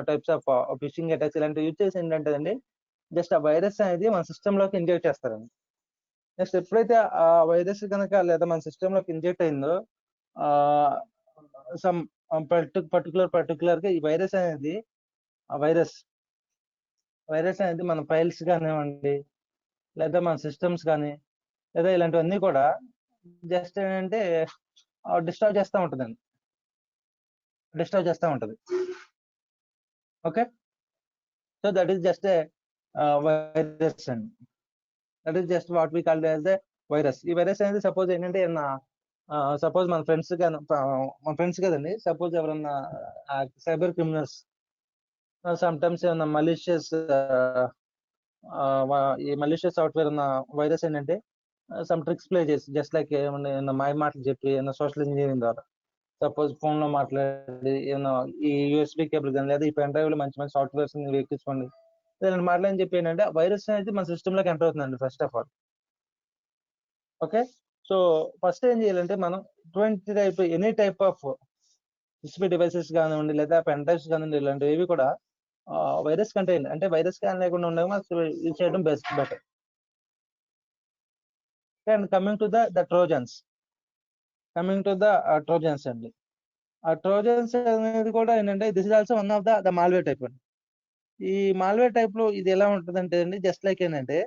types of fishing attacks ఇలాంటివి యూజ్ చేసి ఏంటంటే అండి, జస్ట్ ఆ వైరస్ అనేది మన సిస్టమ్ లోకి ఇంజెక్ట్ చేస్తారండి. నెక్స్ట్ ఎప్పుడైతే ఆ వైరస్ కనుక లేదా మన సిస్టమ్ లోకి ఇంజెక్ట్ అయిందో సమ్ పర్టికులర్ గా ఈ వైరస్ అనేది మన ఫైల్స్ కానివ్వండి లేదా మన సిస్టమ్స్ కానీ లేదా ఇలాంటివన్నీ కూడా జస్ట్ ఏంటంటే డిస్టర్బ్ చేస్తూ ఉంటుందండి, okay, so that is just a virus అండి. That is just what we call as a virus. ఈ వైరస్ అనేది సపోజ్ ఏంటంటే సపోజ్ మన ఫ్రెండ్స్ కదండి, సపోజ్ ఎవరన్నా సైబర్ క్రిమినల్స్ సమ్ టైమ్స్ ఏమన్నా మలిషియస్ ఈ మలిషియస్ సాఫ్ట్వేర్ ఉన్న వైరస్ ఏంటంటే సమ్ ట్రిక్స్ ప్లే చేసి, జస్ట్ లైక్ ఏమన్నా మాయ మాటలు చెప్పి ఏమన్నా సోషల్ ఇంజనీరింగ్ ద్వారా సపోజ్ ఫోన్ లో మాట్లాడి ఏమన్నా ఈ యూఎస్బీ కేబుల్ కానీ లేదా ఈ పెన్ డ్రైవ్ లో మంచి మంచి సాఫ్ట్వేర్స్ ఎక్కించుకోండి ఇలాంటి మాటలు చెప్పి ఏంటంటే వైరస్ అనేది మన సిస్టమ్ లోకి ఎంటర్ అవుతుందండి first of all. Okay, so first ఏం చేయాలంటే మనం any type of USB devices కానివ్వండి లేదా పెన్ డ్రైవ్స్ కానివ్వండి ఇలాంటివి ఏవి కూడా వైరస్ కంటైన్, అంటే వైరస్ కానీ లేకుండా ఉండగా యూజ్ చేయడం better. And coming to the Trojans అండి, ఆ ట్రోజన్స్ అనేది కూడా ఏంటంటే this is also one of the malware type అండి. ఈ మాల్వేర్ టైప్ లో ఇది ఎలా ఉంటుందంటే అండి, జస్ట్ లైక్ ఏంటంటే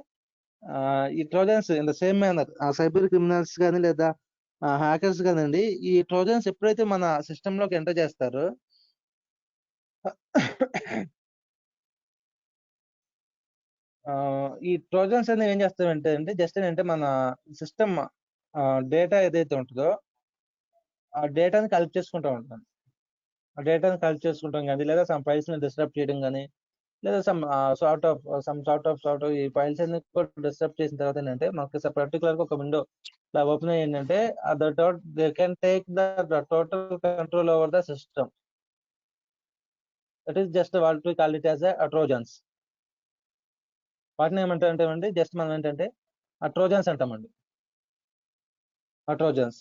ఈ Trojans in the same manner cyber criminals కానీ లేదా హ్యాకర్స్ కాదండి, ఈ ట్రోజన్స్ ఎప్పుడైతే మన సిస్టమ్ లోకి ఎంటర్ చేస్తారో ఈ ట్రోజన్స్ అనేవి ఏం చేస్తామంటే అండి, జస్ట్ ఏంటంటే మన సిస్టమ్ డేటా ఏదైతే ఉంటుందో ఆ డేటాని కలెక్ట్ చేసుకుంటూ ఉంటాం. ఆ డేటాని కలెక్ట్ చేసుకుంటాం కానీ లేదా సమ్ ఫైల్స్ ని డిస్టర్బ్ చేయడం కానీ లేదా సమ్ సార్ట్ ఆఫ్ ఈ ఫైల్స్ అన్ని కూడా డిస్టర్బ్ చేసిన తర్వాత ఏంటంటే మనకి పర్టికులర్ గా ఒక విండో ఇలా ఓపెన్ అయ్యి ఏంటంటే they can take the total control over the system. That is just what we call it as Trojans. వాటిని ఏమంటారంటే జస్ట్ మనం ఏంటంటే ట్రోజన్స్ అంటామండి, ట్రోజన్స్.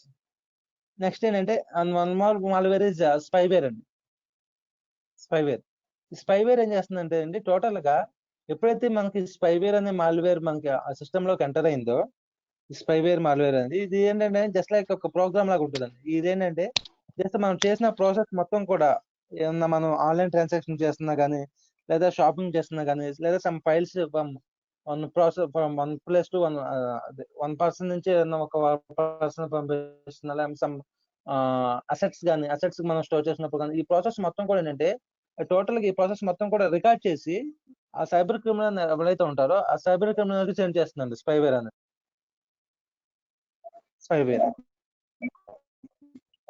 నెక్స్ట్ ఏంటంటే one more malware is spyware అండి. స్పైవేర్ ఏం చేస్తుందంటే అండి, టోటల్ గా ఎప్పుడైతే మనకి స్పైవేర్ అనే మాల్వేర్ మనకి ఆ సిస్టమ్ లోకి ఎంటర్ అయిందో, స్పైవేర్ మాల్వేర్ అనేది ఇది ఏంటంటే జస్ట్ లైక్ ఒక ప్రోగ్రామ్ లాగా ఉంటుందండి. ఇదేంటంటే జస్ట్ మనం చేసిన ప్రాసెస్ మొత్తం కూడా ఏమన్నా మనం ఆన్లైన్ ట్రాన్సాక్షన్ చేస్తున్నా కానీ లేదా షాపింగ్ చేస్తున్నా కానీ లేదా some files one place to one person నుంచి ఒక పర్సన్ పంపిస్తున్నా లేదా సమ్ అసెట్స్ మనం స్టోర్ చేసినప్పుడు కానీ ఈ ప్రాసెస్ మొత్తం కూడా ఏంటంటే టోటల్ గా ఈ ప్రాసెస్ మొత్తం కూడా రికార్డ్ చేసి ఆ సైబర్ క్రిమినల్ ఎవరైతే ఉంటారో ఆ సైబర్ క్రిమినల్ కి సెండ్ చేస్తుందండి spyware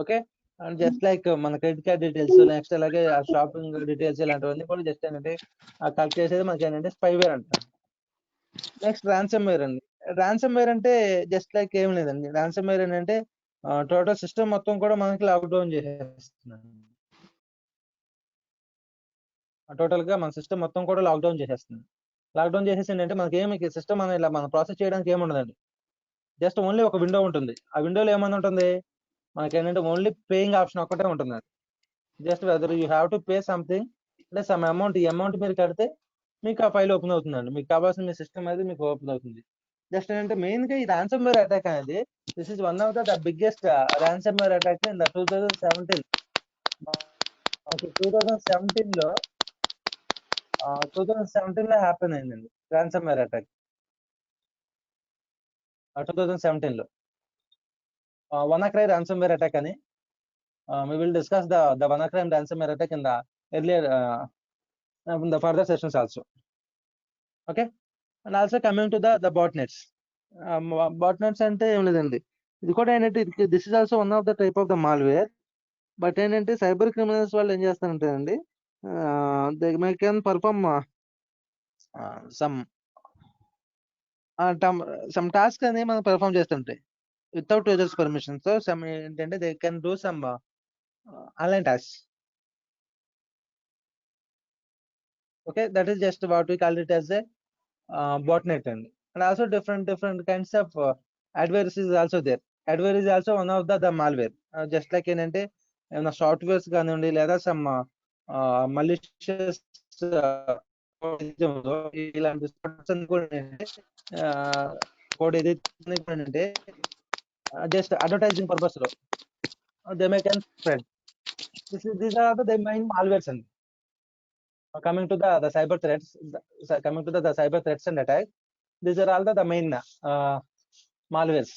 okay, and just like మన క్రెడిట్ కార్డ్ డీటెయిల్స్, నెక్స్ట్ అలాగే ఆ షాపింగ్ డీటెయిల్స్ ఇలాంటివన్నీ కూడా జస్ట్ ఏంటంటే కలెక్ట్ చేసేది మనకి ఏంటంటే స్పైవేర్ అంటారు. నెక్స్ట్ ర్యాన్సమ్ వేర్ అండి. ర్యాన్సమ్ వేర్ అంటే జస్ట్ లైక్ ఏం లేదండి. ర్యాన్సమ్ వేర్ ఏంటంటే టోటల్ సిస్టమ్ మొత్తం కూడా మనకి లాక్డౌన్ చేసేస్తుంది. టోటల్ గా మన సిస్టమ్ మొత్తం కూడా లాక్డౌన్ చేసేస్తుంది. లాక్డౌన్ చేసేసి ఏంటంటే మనకి ఏమి సిస్టమ్ అనేది ఇలా మనం ప్రాసెస్ చేయడానికి ఏమి ఉండదండి. జస్ట్ ఓన్లీ ఒక విండో ఉంటుంది. ఆ విండోలో ఏమన్నా ఉంటుంది, మనకి ఏంటంటే ఓన్లీ పేయింగ్ ఆప్షన్ ఒక్కటే ఉంటుంది. Just whether you have to pay something అంటే సమ్ అమౌంట్, ఈ అమౌంట్ మీరు కడితే మీకు ఆ ఫైల్ ఓపెన్ అవుతుందండి. మీకు కావాల్సిన మీ సిస్టమ్ అనేది మీకు ఓపెన్ అవుతుంది. జస్ట్ ఏంటంటే మెయిన్ గా ఈ ర్యాన్సమ్ వేర్ అటాక్ అనేది this is one of the biggest ransomware attack in the 2017. 2017లో 2017లో హ్యాపెన్ అయిందండి ర్యాన్సమ్ వేర్ అటాక్. 2017లో WannaCry ransomware attack అని we will discuss the WannaCry ransomware attack in the earlier in the further sessions also. Okay, and also coming to the botnets. Botnets అంటే ఏం లేదండి, ఇది కూడా ఏంటంటే this is also one of the type of the malware. But ఏంటంటే cyber criminals వాళ్ళు ఏం చేస్తారంటే అండి, they may can perform some some task అనేది మనం పెర్ఫార్మ్ చేస్తుంటాయి without users permission. So some ఏంటంటే they can do some online task. Okay, that is just what we call it as a botnet. And also different kinds of adverse is also there. Adverse is also one of the malware. Just like ఏంటంటే ఏమైనా softwares కానివ్వండి లేదా some మలిషియస్ ఇలాంటి code ఏదైతే అంటే just advertising purpose లో they may can spread. These are the main malwares అండి. Coming to the cyber threats, coming to the cyber threats and attacks, these are all the main malwares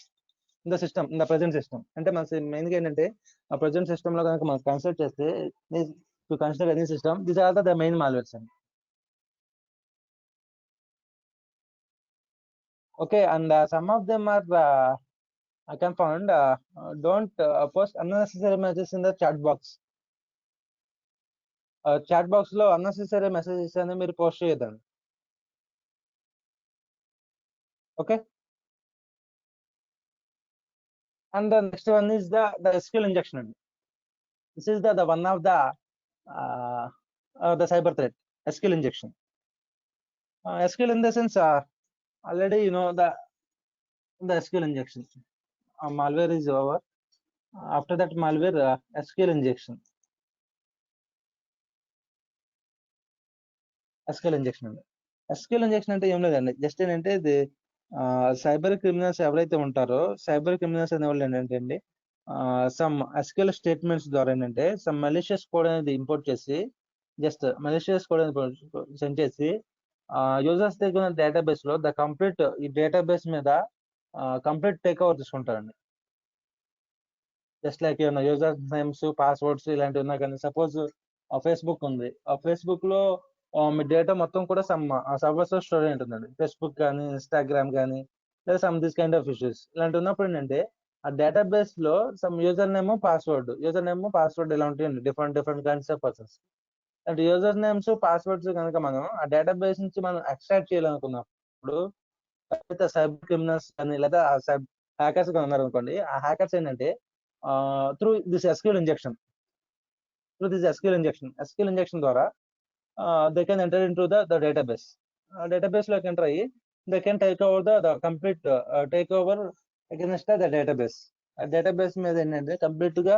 in the system, in the present system. అంటే మన main గా ఏంటంటే ఆ present system లో కనుక మనం consider చేస్తే to consider any system, these are the main malwares అండి. Okay, and some of them are I can find don't post unnecessary messages in the chat box. Chat box లో unnecessary messages అనేది మీరు post చేయొద్దండి. Okay, and the next one is the SQL injection అండి. This is the one of the cyber threat, SQL injection. SQL in the sense already you know the SQL injection. Malware is over. After that malware, SQL injection. SQL injection అండి. SQL injection అంటే ఏం లేదండి, just ఏంటంటే ఇది cyber criminals ఎవరైతే ఉంటారో cyber criminals అనే వాళ్ళు ఏంటంటే అండి సమ్ SQL స్టేట్మెంట్స్ ద్వారా ఏంటంటే సమ్ మలిషియస్ కోడ్ అనేది ఇంపోర్ట్ చేసి జస్ట్ మలిషియస్ కోడ్ అనేది సెండ్ చేసి యూజర్స్ దగ్గర ఉన్న డేటాబేస్ లో ద కంప్లీట్ ఈ డేటాబేస్ మీద కంప్లీట్ టేక్ ఓవర్ తీసుకుంటారండి. జస్ట్ లైక్ ఏమన్నా యూజర్ నేమ్స్, పాస్వర్డ్స్ ఇలాంటివి ఉన్నా కానీ సపోజ్ ఫేస్బుక్ ఉంది, ఆ ఫేస్బుక్ లో మీ డేటా మొత్తం కూడా సమ్ సర్వర్స్ లో స్టోర్ అయి ఉంటుందండి. ఫేస్బుక్ కానీ ఇన్స్టాగ్రామ్ కానీ లేదా some this kind of issues ఇలాంటి ఉన్నప్పుడు ఏంటంటే ఆ డేటాబేస్ లో సమ్ యూజర్ నేమ్ పాస్వర్డ్ ఇలా ఉంటాయండి, డిఫరెంట్ కైండ్స్ ఆఫ్ పర్సన్స్. అంటే యూజర్ నేమ్స్ పాస్వర్డ్స్ కనుక మనం ఆ డేటాబేస్ నుంచి మనం ఎక్స్ట్రాక్ట్ చేయాలనుకున్నప్పుడు సైబర్ క్రిమినల్స్ కానీ లేదా హ్యాకర్స్ కానీ ఉన్నారు అనుకోండి, ఆ హ్యాకర్స్ ఏంటంటే త్రూ దిస్ SQL ఇంజెక్షన్ ద్వారా they can enter into the database. Database లోకి ఎంటర్ అయ్యి they can take over the complete take over against the database. ఆ డేటాబేస్ మీద ఏంటంటే కంప్లీట్ గా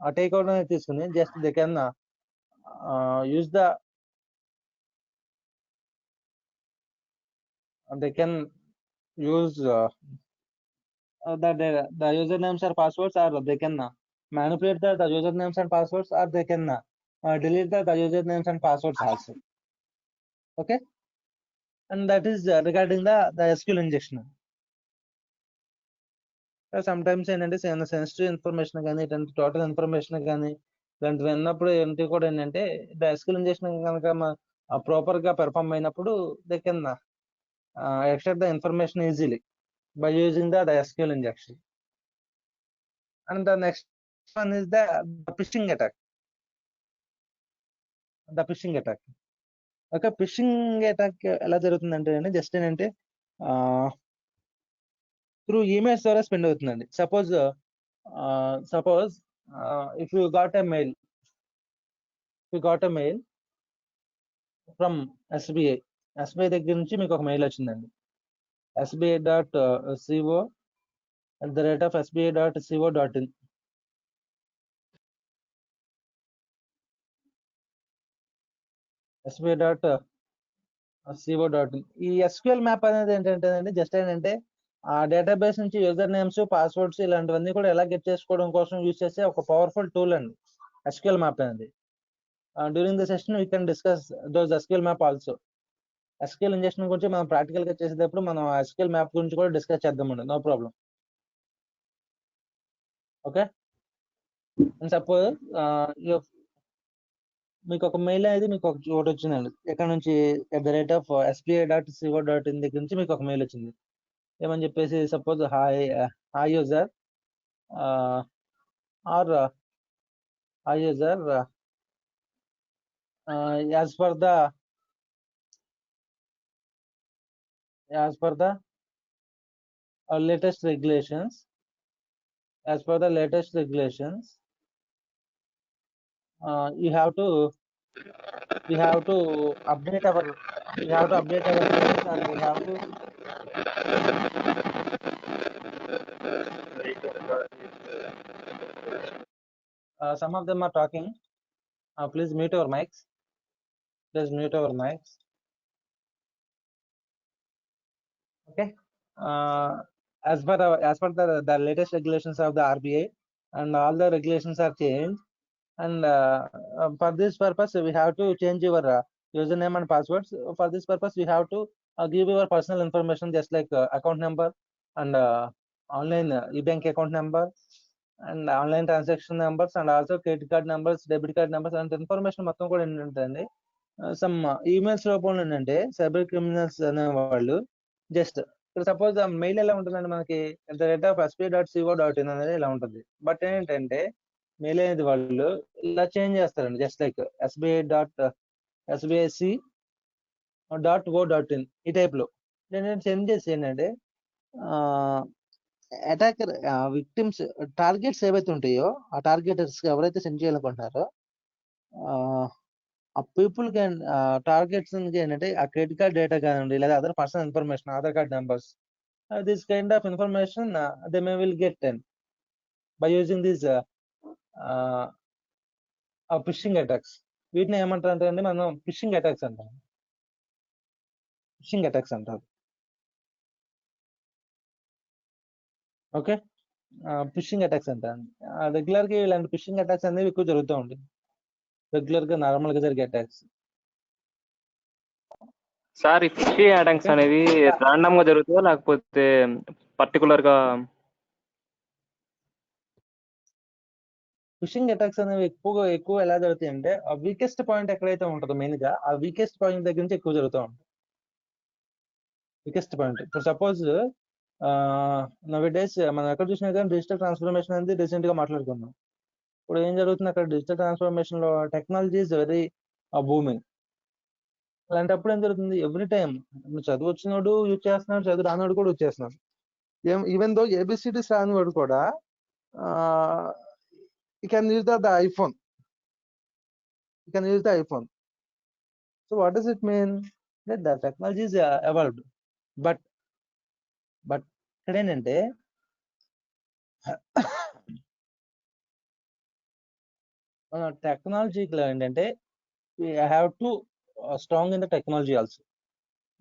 ఆ టేక్ ఓవర్ అనేది తీసుకుని just they can use they can use the usernames or passwords, or they can manipulate the usernames and passwords, or they can delete the usernames and passwords also. Okay, and that is regarding the SQL injection. Sometimes ఏంటంటే sensitive information కానీ ఇలాంటి total information కానీ ఇలాంటివి విన్నప్పుడు ఏంటి కూడా ఏంటంటే the SQL injection కనుక ప్రాపర్ గా పెర్ఫార్మ్ అయినప్పుడు they can extract the information easily by using the SQL injection. And the next one is the phishing attack. The phishing attack. Okay, phishing attack ఎలా జరుగుతుందంటే అండి జస్ట్ ఏంటంటే through emails ద్వారా spend అవుతుందండి. Suppose if you got a mail from SBI దగ్గర నుంచి మీకు ఒక మెయిల్ వచ్చిందండి. sbi.co@sbi.co.in. sbi.co.in. ఈ ఎస్క్యూఎల్ మ్యాప్ అనేది ఏంటంటే జస్ట్ ఏంటంటే ఆ డేటాబేస్ నుంచి యూజర్ నేమ్స్, పాస్వర్డ్స్ ఇలాంటివన్నీ కూడా ఎలా గెట్ చేసుకోవడం కోసం యూజ్ చేసే ఒక పవర్ఫుల్ టూల్ అండి ఎస్క్యూఎల్ మ్యాప్ అనేది. During the session we can discuss those SQL map also. SQL injection గురించి మనం ప్రాక్టికల్ గా చేసేటప్పుడు మనం ఎస్క్యూఎల్ మ్యాప్ గురించి కూడా డిస్కస్ చేద్దామండి, నో ప్రాబ్లం. ఓకే, సపోజ్ మీకు ఒక మెయిల్ అనేది మీకు ఒకటి వచ్చిందండి ఎక్కడ నుంచి @sbi.co.in దగ్గర నుంచి మీకు ఒక మెయిల్ వచ్చింది. ఏమని చెప్పేసి suppose hi user are hi user as per the latest regulations we have to update our mails, and we have to some of them are talking. Please mute your mics. Okay, as per the latest regulations of the RBI, and all the regulations are changed, and for this purpose we have to change your username and passwords. For this purpose we have to give your personal information, just like account number and online e-bank account number and online transaction numbers, and also credit card numbers, debit card numbers, and information మొత్తం కూడా ఏంటంటే some emails రూపంలో ఏంటంటే cyber criminals అనే వాళ్ళు just ఇప్పుడు suppose ఆ mail ఎలా ఉంటుందండి మనకి @sbi.co.in అనేది ఇలా ఉంటుంది. బట్ ఏంటంటే మెయిల్ అనేది వాళ్ళు ఇలా చేంజ్ చేస్తారండి, జస్ట్ లైక్ sbi.sbic.o.in ఈ టైప్ లో నేను సెండ్ చేసి ఏంటంటే అటాకర్ విక్టిమ్స్ టార్గెట్స్ ఏవైతే ఉంటాయో ఆ టార్గెటర్స్ ఎవరైతే సెండ్ చేయాలనుకుంటున్నారో ఆ పీపుల్ క్యాన్ టార్గెట్స్ ఏంటంటే ఆ క్రెడిట్ కార్డ్ డేటా కానివ్వండి, లేదా other personal information, Aadhaar card numbers, this kind of information they may will get by using this fishing attacks. వీటిని ఏమంటారు అంటే మనం ఫిషింగ్ అటాక్స్ అంటారు. ఓకే, ఫిషింగ్ అటాక్స్ అంటారు. రెగ్యులర్ గా ఇలాంటి ఫిషింగ్ అటాక్స్ అనేవి ఎక్కువ జరుగుతూ ఉంటాయి, రెగ్యులర్ గా నార్మల్ గా జరిగే అటాక్స్. సార్ ఈ ఫిషింగ్ అటాక్స్ అనేది రాండమ్ గా జరుగుతుందా లేకపోతే పర్టికులర్ గా? ఫిషింగ్ అటాక్స్ అనేవి ఎక్కువ ఎలా జరుగుతాయి అంటే ఆ వీకెస్ట్ పాయింట్ ఎక్కడైతే ఉంటుందో మెయిన్ గా ఆ వీకెస్ట్ పాయింట్ దగ్గర నుంచి ఎక్కువ జరుగుతూ ఉంటుంది. వీకెస్ట్ పాయింట్ ఇప్పుడు సపోజ్ నవ్ డేస్ మనం ఎక్కడ చూసినా కానీ డిజిటల్ ట్రాన్స్ఫర్మేషన్ అనేది రీసెంట్ గా మాట్లాడుకున్నాం. ఇప్పుడు ఏం జరుగుతుంది అక్కడ డిజిటల్ ట్రాన్స్ఫర్మేషన్ లో టెక్నాలజీ ఈజ్ వెరీ బూమింగ్. అలాంటప్పుడు ఏం జరుగుతుంది, ఎవ్రీ టైం చదువు వచ్చినోడు యూజ్ చేస్తున్నాడు, చదువు రానోడు కూడా యూజ్ చేస్తున్నాడు. ఈవెన్ దో ఏబిసిడీస్ రానివాడు కూడా you can use the iPhone. So what does it mean? That the technology is evolved, but ఇక్కడ ఏంటంటే మన టెక్నాలజీలో ఏంటంటే we have to strong in the technology also.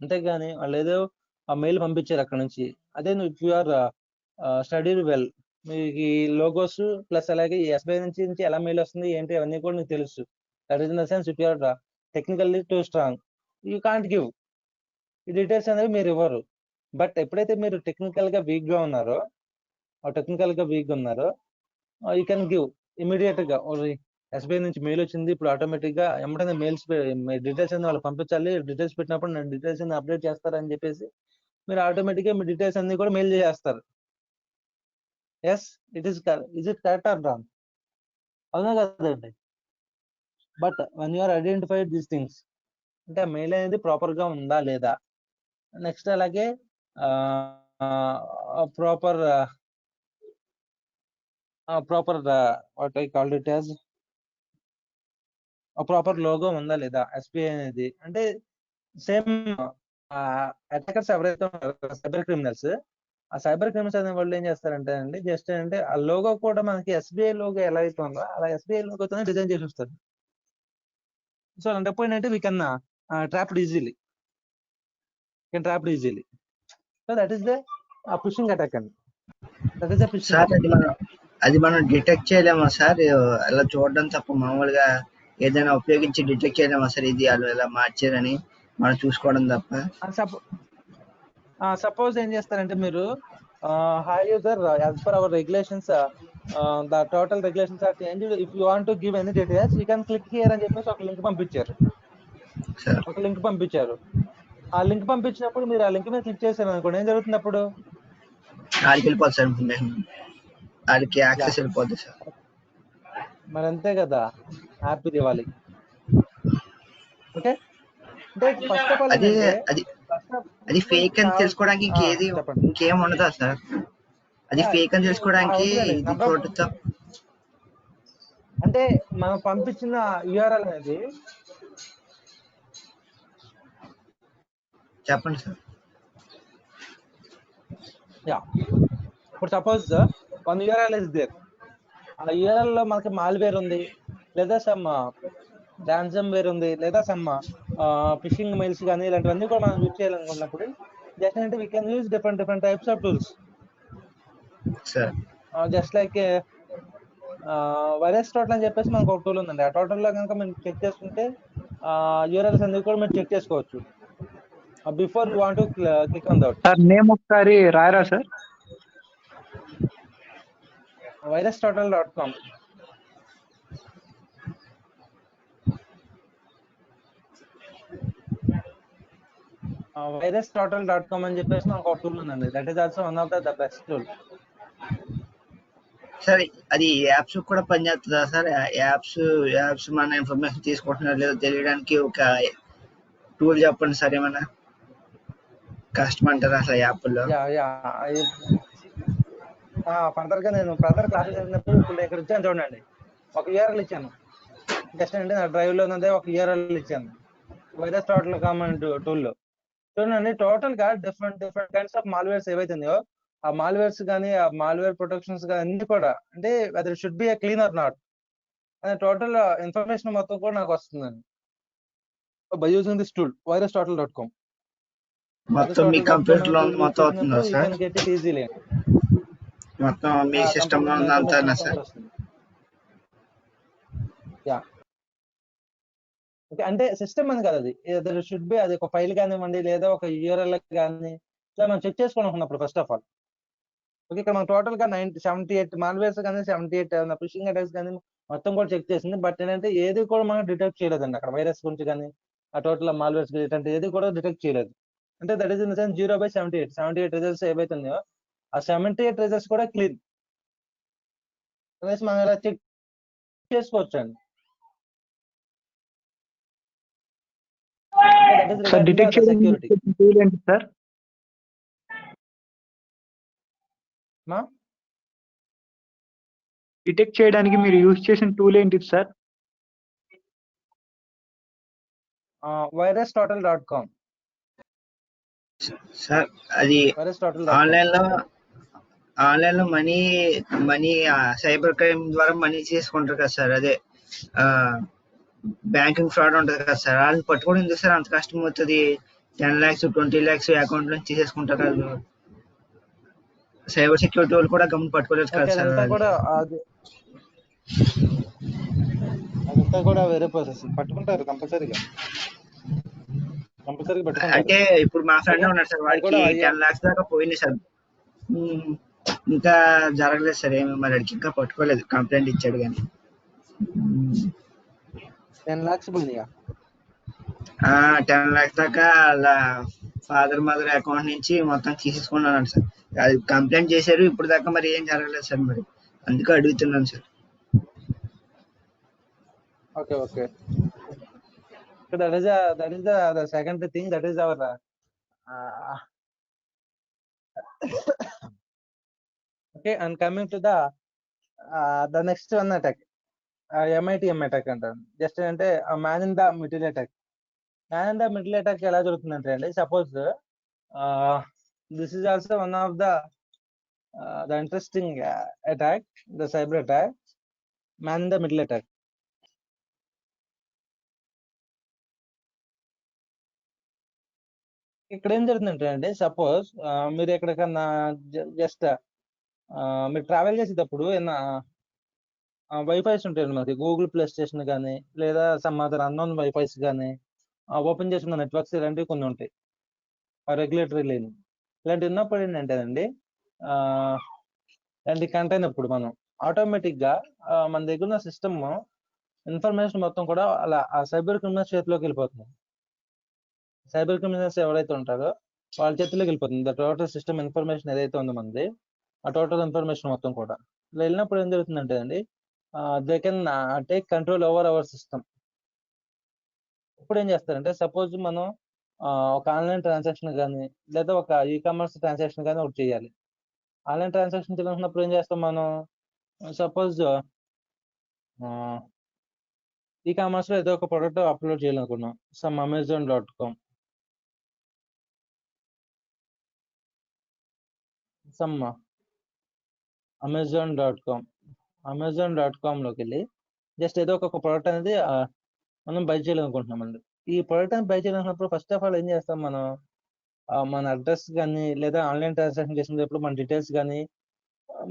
అంతేగాని వాళ్ళు ఏదో ఆ మెయిల్ పంపించారు అక్కడ నుంచి, అదే if you are study well, మీకు ఈ లోగోస్ ప్లస్ అలాగే ఈ ఎస్బీఐ నుంచి ఎలా మెయిల్ వస్తుంది ఏంటి అవన్నీ కూడా మీకు తెలుసు. That is in the sense if you are technically too strong, you can't give ఈ డీటెయిల్స్ అనేవి మీరు ఇవ్వరు. బట్ ఎప్పుడైతే మీరు టెక్నికల్ గా వీక్ గా ఉన్నారో యూ కెన్ గివ్ ఇమీడియట్ గా. ఎస్బీఐ నుంచి మెయిల్ వచ్చింది, ఇప్పుడు ఆటోమేటిక్ గా ఎమ్మటనే మెయిల్స్ డీటెయిల్స్ అన్ని వాళ్ళు పంపించాలి, డీటెయిల్స్ పెట్టినప్పుడు నేను డీటెయిల్స్ అన్ని అప్డేట్ చేస్తారని చెప్పేసి మీరు ఆటోమేటిక్ గా మీ డీటెయిల్స్ అన్ని కూడా మెయిల్ చేస్తారు. Yes, it is it correct or wrong? అవునా కదండి? But one you are identified these things, అంటే మెయిల్ అనేది ప్రాపర్ గా ఉందా లేదా, నెక్స్ట్ అలాగే proper what I called it as proper logo ఉందా లేదా ఎస్బీఐ అనేది. అంటే సేమ్ అటాకర్స్ ఎవరైతే ఉన్నారో సైబర్ క్రిమినల్స్, ఆ సైబర్ క్రిమినల్స్ అనే వాళ్ళు ఏం చేస్తారంటే అండి, జస్ట్ అంటే ఆ లోగో కూడా మనకి ఎస్బీఐ లోగో ఎలా అయితే ఉందో అలా ఎస్బీఐ లోగోతోనే డిజైన్ చేసి వస్తారు. సో అలాంటప్పుడు ఏంటంటే we can trapped easily, so that is the phishing attack అండి. That is the phishing sir attack. అది మనం డిటెక్ట్ చేయలేమా సార్? అలా చూడడం తప్ప మామూలుగా ఏదైనా ఉపయోగించి డిటెక్ట్ చేయలేమా సార్? ఇది వాళ్ళు ఎలా మార్చారని మనం చూసుకోవడం తప్ప. సపోజ్ ఏం చేస్తారంటే మీరు hi user, as per our regulations the total regulations are changed, if you want to give any details you can click here అని చెప్పేసి ఒక లింక్ పంపించారు. ఆ లింక్ పంపించినప్పుడు మీరు ఆ లింక్ మీద క్లిక్ చేశారు అనుకోండి, ఏం జరుగుతుంది అప్పుడు? ఆడికి వెళ్ళిపోతుంది సార్ ఇన్ఫర్మేషన్, ఆడికి యాక్సెస్ వెళ్ళిపోతుంది సార్. మరి అంతే కదా, హ్యాపీ దివాలి. ఓకే, అంటే ఫస్ట్ ఆఫ్ ఆల్ అది ఫేక్ అని తెలుసుకోవడానికి ఇంకేం ఉండదా సార్? అది ఫేక్ అని తెలుసుకోవడానికి ఇది చూడటం. అంటే మనం పంపించిన యూఆర్ఎల్ అనేది, చెప్పండి సార్. ఇప్పుడు suppose one URL is there, ఆ యూఆర్ఎల్ లో మనకి మాల్వేర్ ఉంది, లేదా సమ్ ర్యాన్సమ్ వేర్ ఉంది, లేదా సమ్ ఫిషింగ్ మెయిల్స్ కానీ ఇలాంటివన్నీ కూడా మనం యూజ్ చేయాలనుకున్నప్పుడు జస్ట్ అంటే we can use different types of tools. Just like virus total అని చెప్పేసి మనకు ఒక టూల్ ఉందండి. ఆ టోటల్ లో కనుక మనం చెక్ చేసుకుంటే యూఆర్ఎల్స్ అన్ని కూడా మీరు చెక్ చేసుకోవచ్చు before you want to click on that. Sir name ఒకసారి రాయరా సార్? virustotal.com. virustotal.com అని చెప్పేసి మనకు ఒక టూల్ ఉందండి. That is also one of the best tool. సరే, అది యాప్స్ కూడా పనిచేస్తుందా సార్? యాప్స్ మన ఇన్ఫర్మేషన్ తీసుకుంటున్నారు లేదో తెలియడానికి ఒక టూల్ చెప్పండి సార్. ఏమన్నా కష్టం అంటారా అసలు యాప్లో? ఫర్దర్ గా నేను ఫర్దర్ క్లాసెస్ జరిగినప్పుడు ఇప్పుడు ఇక్కడ ఇచ్చాను చూడండి, ఒక యూఆర్ఎల్ ఇచ్చాను. జస్ట్ అంటే నా డ్రైవ్ లో ఉన్నదే ఒక యూఆర్ఎల్ ఇచ్చాను virustotal.com టూల్ లో. చూడండి, టోటల్ గా డిఫరెంట్ కైండ్స్ ఆఫ్ మాల్వేర్స్ ఏవైతే ఉన్నాయో ఆ మాల్వేర్స్ కానీ ఆ మాల్వేర్ ప్రొటెక్షన్స్ కానీ అన్ని కూడా, అంటే అది should be a clean or not అనే టోటల్ ఇన్ఫర్మేషన్ మొత్తం కూడా నాకు వస్తుందండి by using this tool virustotal.com. మొత్తం మీ కంప్యూటర్ లో మొత్తం అవుతుందా సార్? ఈజీలీ మొత్తం మీ సిస్టమ్ లో ఉందంతా సార్? అంటే సిస్టమ్ అని కాదు, అది షుడ్ బి అది ఒక ఫైల్ కానివ్వండి లేదా ఒక యూఆర్ఎల్ కానీ ఇలా మనం చెక్ చేసుకోవాలనుకున్నప్పుడు ఫస్ట్ ఆఫ్ ఆల్. ఓకే, ఇక్కడ మనం టోటల్ గా 78 మాల్వేర్స్ కానీ 78 ఫిషింగ్ అటాక్స్ కానీ మొత్తం కూడా చెక్ చేసింది. బట్ ఏంటంటే ఏది కూడా మనం డిటెక్ట్ చేయలేదండి అక్కడ. వైరస్ గురించి కానీ ఆ టోటల్ మాల్వేర్స్ ఇలాంటి ఏది కూడా డిటెక్ట్ చేయలేదు. అంటే that is in sense 0/78 results ఏవైతే ఉన్నాయో ఆ 78 రిజల్ట్స్ కూడా క్లీన్ మనం ఇలా చెక్ చేసుకోవచ్చు అండి. డిటెక్ట్ చేయడానికి సార్ డిటెక్ట్ చేయడానికి మీరు యూజ్ చేసిన టూల్ ఏంటి సార్? virustotal.com. సార్ అది ఆన్లైన్ లో మనీ సైబర్ క్రైమ్ ద్వారా మనీ చేసుకుంటారు కదా సార్, అదే బ్యాంకింగ్ ఫ్రాడ్ ఉంటుంది కదా సార్, వాళ్ళని పట్టుకోవడం ఎందుకు సార్ అంత కష్టం అవుతుంది? 10 lakhs 20 lakhs అకౌంట్ నుంచి తీసేసుకుంటారు వాళ్ళు. సైబర్ సెక్యూరిటీ వాళ్ళు కూడా గమని పట్టుకోలేదు కదా సార్. అదంతా కూడా వేరే ప్రాసెస్, పట్టుకుంటారు కంపల్సరీగా అంటే ఇప్పుడు మా ఫ్రెండ్ ఉన్నాడు సార్, వాడికి 10 lakhs దాకా పోయింది సార్, ఇంకా జరగలేదు సార్ ఏమి. మరి వాడికి ఇంకా పట్టుకోలేదు, కంప్లైంట్ ఇచ్చాడు కానీ 10 lakhs పోయినాయా? 10 lakhs దాకా అలా ఫాదర్ మదర్ అకౌంట్ నుంచి మొత్తం తీసేసుకున్నాను సార్. అది కంప్లైంట్ చేశారు ఇప్పుడు దాకా, మరి ఏం జరగలేదు సార్. మరి అందుకే అడుగుతున్నాను sir. Okay, okay. So that is the second thing. That is our okay. And coming to the next one attack, MITM attack అంటారు. జస్ట్ అంటే man in the middle attack. Man in the middle attack ఎలా జరుగుతుందంటే అండి, suppose this is also one of the interesting attack, the cyber attack, man in the middle attack. ఇక్కడ ఏం జరుగుతుందంటే అండి, suppose మీరు ఎక్కడికన్నా జస్ట్ మీరు ట్రావెల్ చేసేటప్పుడు ఏమన్నా వైఫైస్ ఉంటాయండి మనకి, గూగుల్ ప్లే స్టేషన్ కానీ లేదా సమ్ అదర్ అన్నోన్ వైఫైస్ కానీ ఓపెన్ చేసిన నెట్వర్క్స్ ఇలాంటివి కొన్ని ఉంటాయి, రెగ్యులేటరీ లేని. ఇలాంటి ఉన్నప్పుడు ఏంటంటేనండి, ఇలాంటి కంటైన్ అయినప్పుడు మనం ఆటోమేటిక్గా మన దగ్గర ఉన్న సిస్టమ్ ఇన్ఫర్మేషన్ మొత్తం కూడా అలా ఆ సైబర్ క్రిమినల్స్ చేతిలోకి వెళ్ళిపోతుంది. సైబర్ క్రిమినల్స్ ఎవరైతే ఉంటారో వాళ్ళ చేతిలోకి వెళ్ళిపోతుంది. ద టోటల్ సిస్టమ్ ఇన్ఫర్మేషన్ ఏదైతే ఉందో మనది, ఆ టోటల్ ఇన్ఫర్మేషన్ మొత్తం కూడా. ఇలా వెళ్ళినప్పుడు ఏం జరుగుతుందంటే అండి, they can take control over our system. ఇప్పుడు ఏం చేస్తారంటే, సపోజ్ మనం ఒక ఆన్లైన్ ట్రాన్సాక్షన్ కానీ లేదా ఒక కామర్స్ ట్రాన్సాక్షన్ కానీ ఒకటి చేయాలి. ఆన్లైన్ ట్రాన్సాక్షన్ చేయాలనుకున్నప్పుడు ఏం చేస్తాం మనం, సపోజ్ కామర్స్ లో ఏదో ఒక ప్రోడక్ట్ అప్లోడ్ చేయాలనుకున్నాం, సమ్ Amazon.com, సమ్ Amazon.com లోకి వెళ్ళి జస్ట్ ఏదో ఒక ప్రోడక్ట్ అనేది మనం బై చేయాలనుకుంటున్నాం అండి. ఈ ప్రోడక్ట్ అని బై చేయాలనుకున్నప్పుడు ఫస్ట్ ఆఫ్ ఆల్ ఏం చేస్తాం మనం, మన అడ్రస్ కానీ లేదా ఆన్లైన్ ట్రాన్సాక్షన్ చేసినప్పుడు మన డీటెయిల్స్ కానీ,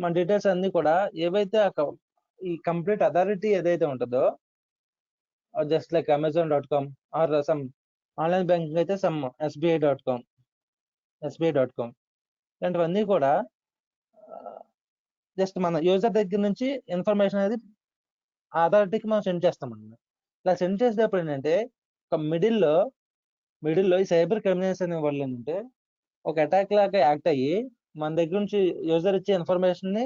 మన డీటెయిల్స్ అన్ని కూడా ఏవైతే ఈ కంప్లీట్ అథారిటీ ఏదైతే ఉంటుందో, just like Amazon.com or some online banking అయితే సమ్ SBI.com ఇలాంటివన్నీ కూడా జస్ట్ మన యూజర్ దగ్గర నుంచి ఇన్ఫర్మేషన్ అనేది ఆ అథారిటీకి మనం సెండ్ చేస్తామండి. ఇలా సెండ్ చేసేటప్పుడు ఏంటంటే, ఒక మిడిల్లో ఈ సైబర్ క్రిమినల్స్ అనే వాళ్ళు ఏంటంటే ఒక అటాక్ లాగా యాక్ట్ అయ్యి మన దగ్గర నుంచి యూజర్ ఇచ్చే ఇన్ఫర్మేషన్ ని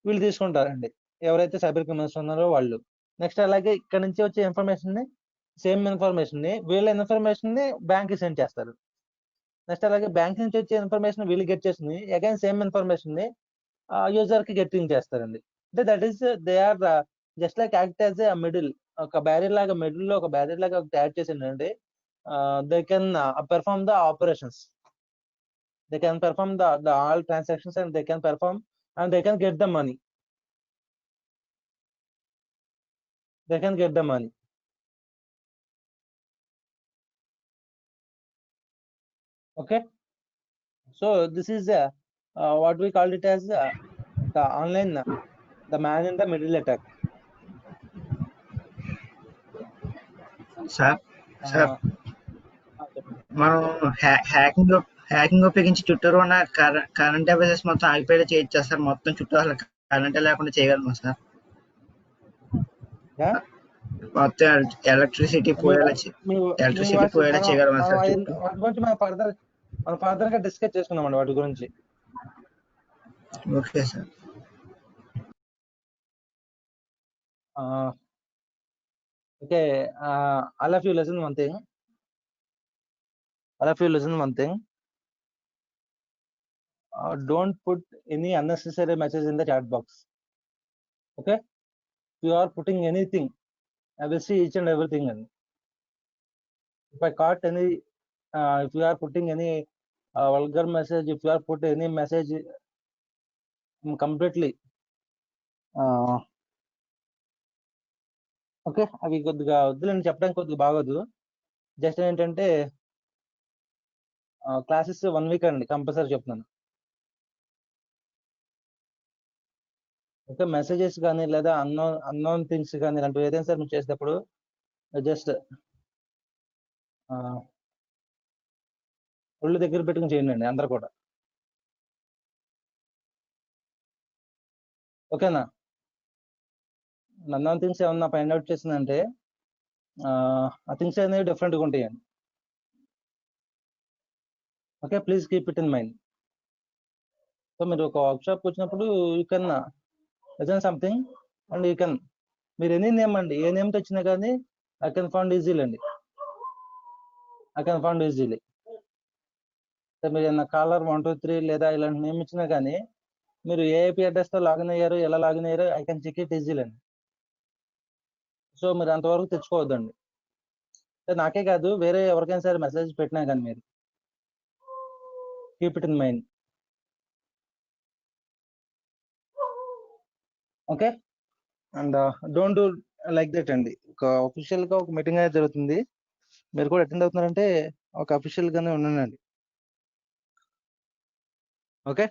వీళ్ళు తీసుకుంటారండి, ఎవరైతే సైబర్ క్రిమినల్స్ ఉన్నారో వాళ్ళు. నెక్స్ట్ అలాగే ఇక్కడ నుంచి వచ్చే ఇన్ఫర్మేషన్ ని, సేమ్ ఇన్ఫర్మేషన్ ని, వీళ్ళ ఇన్ఫర్మేషన్ ని బ్యాంక్ కి సెండ్ చేస్తారు. నెక్స్ట్ అలాగే బ్యాంక్ నుంచి వచ్చే ఇన్ఫర్మేషన్ వీళ్ళు గెట్ చేసి అగైన్ సేమ్ ఇన్ఫర్మేషన్ ని యూజర్ కి గెట్టింగ్ చేస్తారండి. అంటే that is they are just like act as a middle, ఒక బ్యారియర్ లాగా, మిడిల్ లో ఒక బ్యారియర్ లాగా యాడ్ చేసిందండి. They can perform the operations, they can perform the all transactions, and they can perform and they can get the money, okay. So this is what we called it as the online the man in the middle attack. Sir sir చెప్పండి. మనం hacking ఉపయోగించి చుట్టూ ఉన్న current affairs మొత్తం ఆగిపోయేలా చేయొచ్చా sir? మొత్తం చుట్టూ అసలు కరెంట్ లేకుండా చేయగలమా సార్? Yeah? మొత్తం ఎలక్ట్రిసిటీ పోయేలా చేయగలమా సార్? వాటి గురించి మనం ఫర్దర్ గా డిస్కస్ చేసుకున్నామండి వాటి గురించి. Okay sir. Okay, all of you listen one thing. Don't put any unnecessary message in the chat box. Okay, if you are putting anything, I will see each and everything. And if I caught any, if you are putting any vulgar message, if you are put any message completely, okay, అవి కొద్దిగా వద్దులని చెప్పడానికి కొద్దిగా బాగోదు. Just ఏంటంటే classes 1 week అండి compulsory చెప్తున్నాను. Okay, messages కానీ లేదా అన్నోన్ థింగ్స్ కానీ ఇలాంటివి ఏదైనా సరే మీరు చేసేటప్పుడు జస్ట్ ఒళ్ళు దగ్గర పెట్టుకుని చేయండి అందరు కూడా, ఓకేనా. అన్నోన్ థింగ్స్ ఏమన్నా ఫైండ్ అవుట్ చేసిందంటే ఆ థింగ్స్ అనేవి డిఫరెంట్గా ఉంటాయండి. Okay, please keep it in mind. So మీరు ఒక వర్క్ షాప్ వచ్చినప్పుడు you can listen something and you can మీరు ఎనీ నేమ్ అండి, ఏ నేమ్ తెచ్చినా కానీ ఐ కెన్ ఫౌండ్ ఈజీలీ అండి. I can found easily. మీరు ఏమన్నా కాలర్ 123 లేదా ఇలాంటి నేమ్ ఇచ్చినా కానీ మీరు ఏ ఐపీ అడ్రస్తో లాగిన్ అయ్యారు, ఎలా లాగిన్ అయ్యారు, I can check it easily అండి. సో మీరు అంతవరకు తెచ్చుకోవద్దండి. నాకే కాదు, వేరే ఎవరికైనా సరే మెసేజ్ పెట్టినా కానీ మీరు keep it in mind. Okay, and don't do like that అండి. ఒక అఫీషియల్ గా ఒక మీటింగ్ అనేది జరుగుతుంది, మీరు కూడా అటెండ్ అవుతున్నారంటే ఒక అఫీషియల్ గానే ఉండండి. Okay,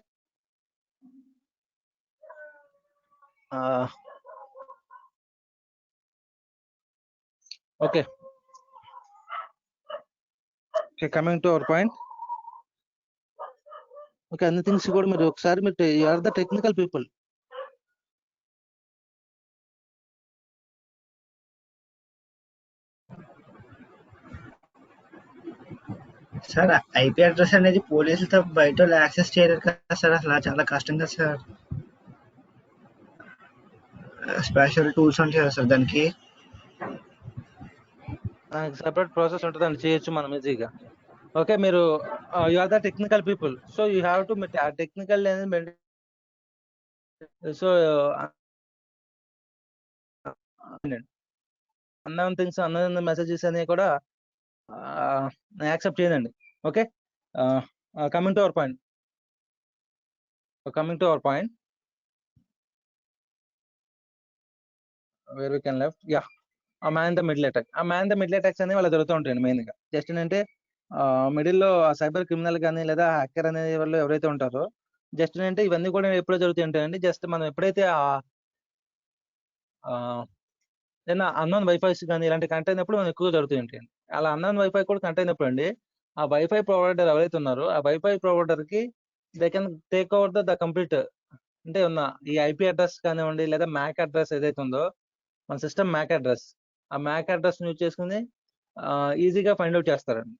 okay, coming to our point. Okay, అన్ని థింగ్స్ కూడా మీరు ఒకసారి మీరు you are the technical people. Sir IP address అనేది పోలీసులతో బయట వాళ్ళు యాక్సెస్ చేయలేరు కదా సార్, అసలు చాలా కష్టం కదా సార్. స్పెషల్ టూల్స్ ఉంటాయి కదా సార్ దానికి. సెపరేట్ ప్రాసెస్ ఉంటుందండి, చేయొచ్చు మనం ఈజీగా. ఓకే, మీరు you are the technical people, so you have to technical అనేది. So unknown things, unknown messages అనేవి కూడా యాక్సెప్ట్ చేయనండి. Okay, coming to our point. Where we can left, ya, ఆ మ్యాన్ ద మిడిల్ అటాక్. ఆ man the middle attacks అనేవి అలా జరుగుతూ ఉంటాయండి మెయిన్గా. జస్ట్ ఏంటంటే మిడిల్లో సైబర్ క్రిమినల్ కానీ లేదా హ్యాకర్ అనే వాళ్ళు ఎవరైతే ఉంటారో, జస్ట్ ఏంటంటే ఇవన్నీ కూడా ఎప్పుడో జరుగుతాయి ఉంటాయండి. జస్ట్ మనం ఎప్పుడైతే ఏదైనా అన్నోన్ వైఫైస్ కానీ ఇలాంటి కనెక్ట్ అయినప్పుడు మనం ఎక్కువ జరుగుతూ ఉంటాయండి. అలా అన్నోన్ వైఫై కూడా కనెక్ట్ అయినప్పుడు అండి, ఆ వైఫై ప్రొవైడర్ ఎవరైతే ఉన్నారో ఆ వైఫై ప్రొవైడర్కి they can take over the complete, అంటే ఉన్న ఈ ఐపీ అడ్రస్ కానివ్వండి లేదా మ్యాక్ అడ్రస్ ఏదైతే ఉందో మన సిస్టమ్ మ్యాక్ అడ్రస్, ఆ మ్యాక్ అడ్రస్ యూజ్ చేసుకుని ఈజీగా ఫైండ్ అవుట్ చేస్తారండి.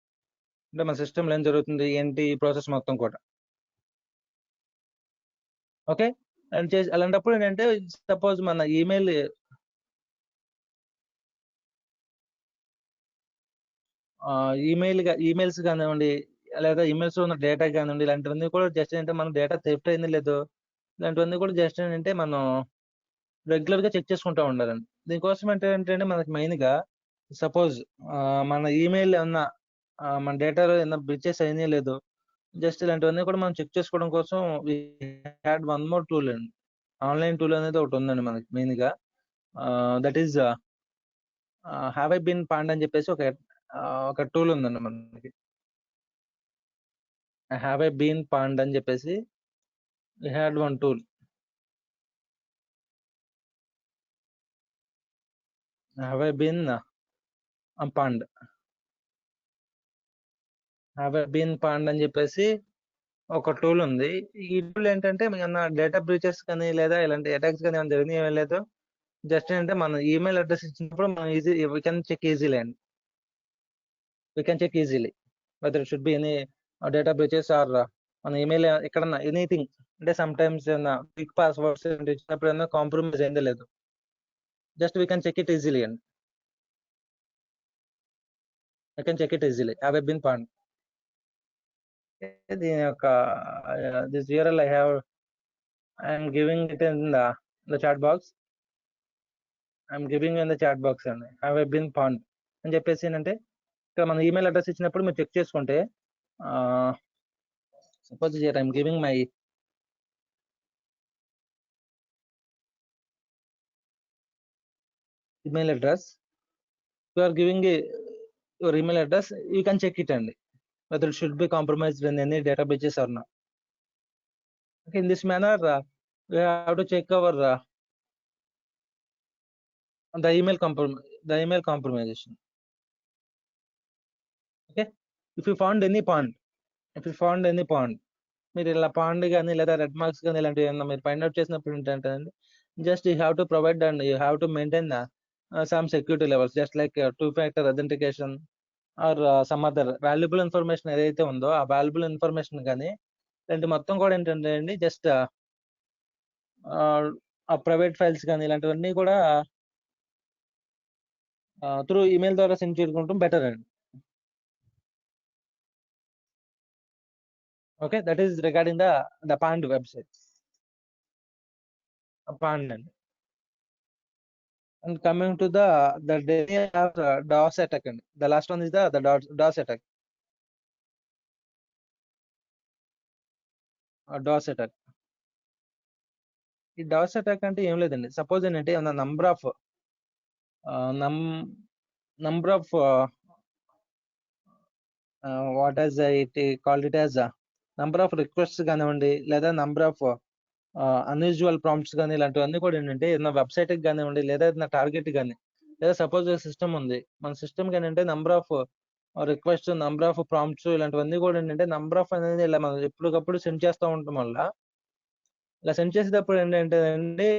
అంటే మన సిస్టమ్లో ఏం జరుగుతుంది ఏంటి ఈ ప్రాసెస్ మొత్తం కూడా. ఓకే, అండ్ అలాంటప్పుడు ఏంటంటే సపోజ్ మన ఈమెయిల్స్ కానివ్వండి లేదా ఈమెయిల్స్ ఉన్న డేటా కానివ్వండి, ఇలాంటివన్నీ కూడా జస్ట్ ఏంటంటే మన డేటా థెఫ్ట్ అయింది లేదో ఇలాంటివన్నీ కూడా జస్ట్ ఏంటంటే మనం రెగ్యులర్గా చెక్ చేసుకుంటూ ఉండాలండి. దీనికోసం ఏంటంటే మనకి మెయిన్గా సపోజ్ మన ఈమెయిల్ ఏమన్నా మన డేటాలో ఏమన్నా బ్రిచెస్ అయినాయో లేదో జస్ట్ ఇలాంటివన్నీ కూడా మనం చెక్ చేసుకోవడం కోసం we had one more tool అండి. ఆన్లైన్ టూల్ అనేది ఒకటి ఉందండి మనకి మెయిన్గా. That is have I been pwned అని చెప్పేసి ఒక టూల్ ఉందండి మనకి. హ్యావ్ ఐ బీన్ పాండ్ అని చెప్పేసి we had one tool. Have I been pwned, have I been pwned అని చెప్పేసి ఒక టూల్ ఉంది. ఈ టూల్ ఏంటంటే ఏమన్నా డేటా బ్రీచెస్ కానీ లేదా ఇలాంటి అటాక్స్ కానీ ఏమైనా జరిగినాయి ఏమీ లేదు, జస్ట్ ఏంటంటే మన ఈమెయిల్ అడ్రస్ ఇచ్చినప్పుడు మనం వీ కెన్ చెక్ ఈజీలీ అండి. We can check easily whether it should be any data breaches or మన ఈమెయిల్ ఎక్కడన్నా ఎనీథింగ్. అంటే సమ్ టైమ్స్ ఏమన్నా క్విక్ పాస్వర్డ్స్ ఇచ్చినప్పుడు ఏమన్నా కాంప్రమైజ్ అయిందో లేదు, just we can check it easily అండి. I can check it easily, have I been pwned. దీని యొక్క this URL I'm giving it in the chat box. I'm giving in the chat box అండి, have I been pwned అని చెప్పేసి ఏంటంటే ఇక్కడ మన email address ఇచ్చినప్పుడు మీరు చెక్ చేసుకుంటే suppose here I'm giving my email address, you are giving your email address, you can check it అండి whether it should be compromised in any data breaches or not. Okay, in this manner we have to check our the email compromisation. Okay, if you found any pond, మీరు ఇలా pond కానీ లేదా red marks కానీ ఇలాంటివి ఏమన్నా మీరు find out చేసినప్పుడు ఏంటంటే just you have to provide and you have to maintain some security levels just like two-factor authentication or some other valuable information ఏదైతే ఉందో ఆ వాల్యుబుల్ ఇన్ఫర్మేషన్ కానీ ఇలాంటి మొత్తం కూడా ఏంటంటే అండి జస్ట్ ఆ ప్రైవేట్ ఫైల్స్ కానీ ఇలాంటివన్నీ కూడా త్రూ ఈమెయిల్ ద్వారా సెండ్ చేసుకుంటాం బెటర్ అండి. Okay, that is regarding the pwned website pwned అండి. And coming to the day of DOS attack అండి. The last one is the DOS attack. DOS attack. ఈ DOS attack అంటే ఏం లేదండి. Suppose ఏంటంటే number of what as it called it as number of requests కానివ్వండి, లేదా number of unusual prompts కానీ ఇలాంటివన్నీ కూడా ఏంటంటే ఏదైనా వెబ్సైట్కి కానివ్వండి, లేదా ఏదైనా టార్గెట్ కానీ, లేదా సపోజ్ సిస్టమ్ ఉంది, మన సిస్టమ్ ఏంటంటే number of request, number of prompts ఇలాంటివన్నీ కూడా ఏంటంటే నంబర్ ఆఫ్ అనేది ఇలా మనం ఎప్పటికప్పుడు సెండ్ చేస్తూ ఉండటం వల్ల, ఇలా సెండ్ చేసేటప్పుడు ఏంటంటే అండి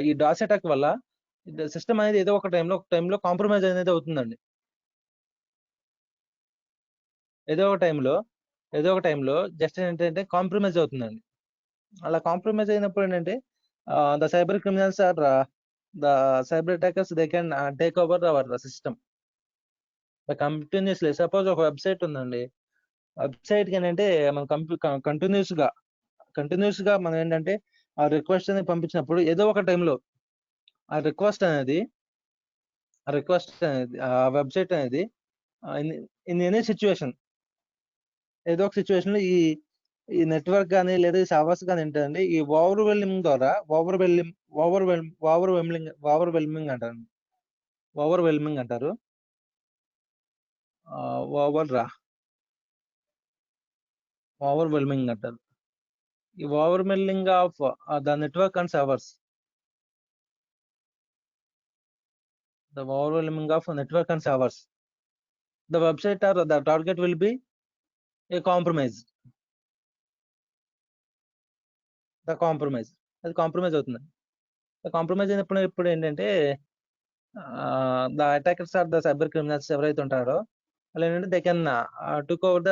ఈ డాస్ అటాక్ వల్ల సిస్టమ్ అనేది ఏదో ఒక టైంలో కాంప్రమైజ్ అనేది అవుతుందండి. ఏదో ఒక టైంలో జస్ట్ ఏంటంటే కాంప్రమైజ్ అవుతుందండి. అలా కాంప్రమైజ్ అయినప్పుడు ఏంటంటే the cyber criminals or the cyber attackers they can take over our system continuously. Suppose ఒక వెబ్సైట్ ఉందండి, వెబ్సైట్ కి ఏంటంటే మనం కంటిన్యూస్ గా మనం ఏంటంటే ఆ రిక్వెస్ట్ అనేది పంపించినప్పుడు ఏదో ఒక టైంలో ఆ రిక్వెస్ట్ అనేది ఆ వెబ్సైట్ అనేది ఇన్ ఎనీ సిచ్యువేషన్, ఏదో ఒక సిచ్యువేషన్ లో ఈ నెట్వర్క్ కానీ లేదా ఈ సర్వర్స్ కానీ ఏంటంటే ఈ ఓవర్వెల్మింగ్ ద్వారా ఓవర్వెల్మింగ్ అంటారు. ఓవర్వెల్మింగ్ అంటారు. ఓవర్వెల్మింగ్ అంటారు. ఈ overwhelming of the network and servers, the overwhelming of network and servers, the website or the target will be a compromise. అది కాంప్రమైజ్ అవుతుంది. కాంప్రమైజ్ అయినప్పుడు ఇప్పుడు ఏంటంటే the attackers are the cyber criminals ఎవరైతే ఉంటారో వాళ్ళు ఏంటంటే they can took over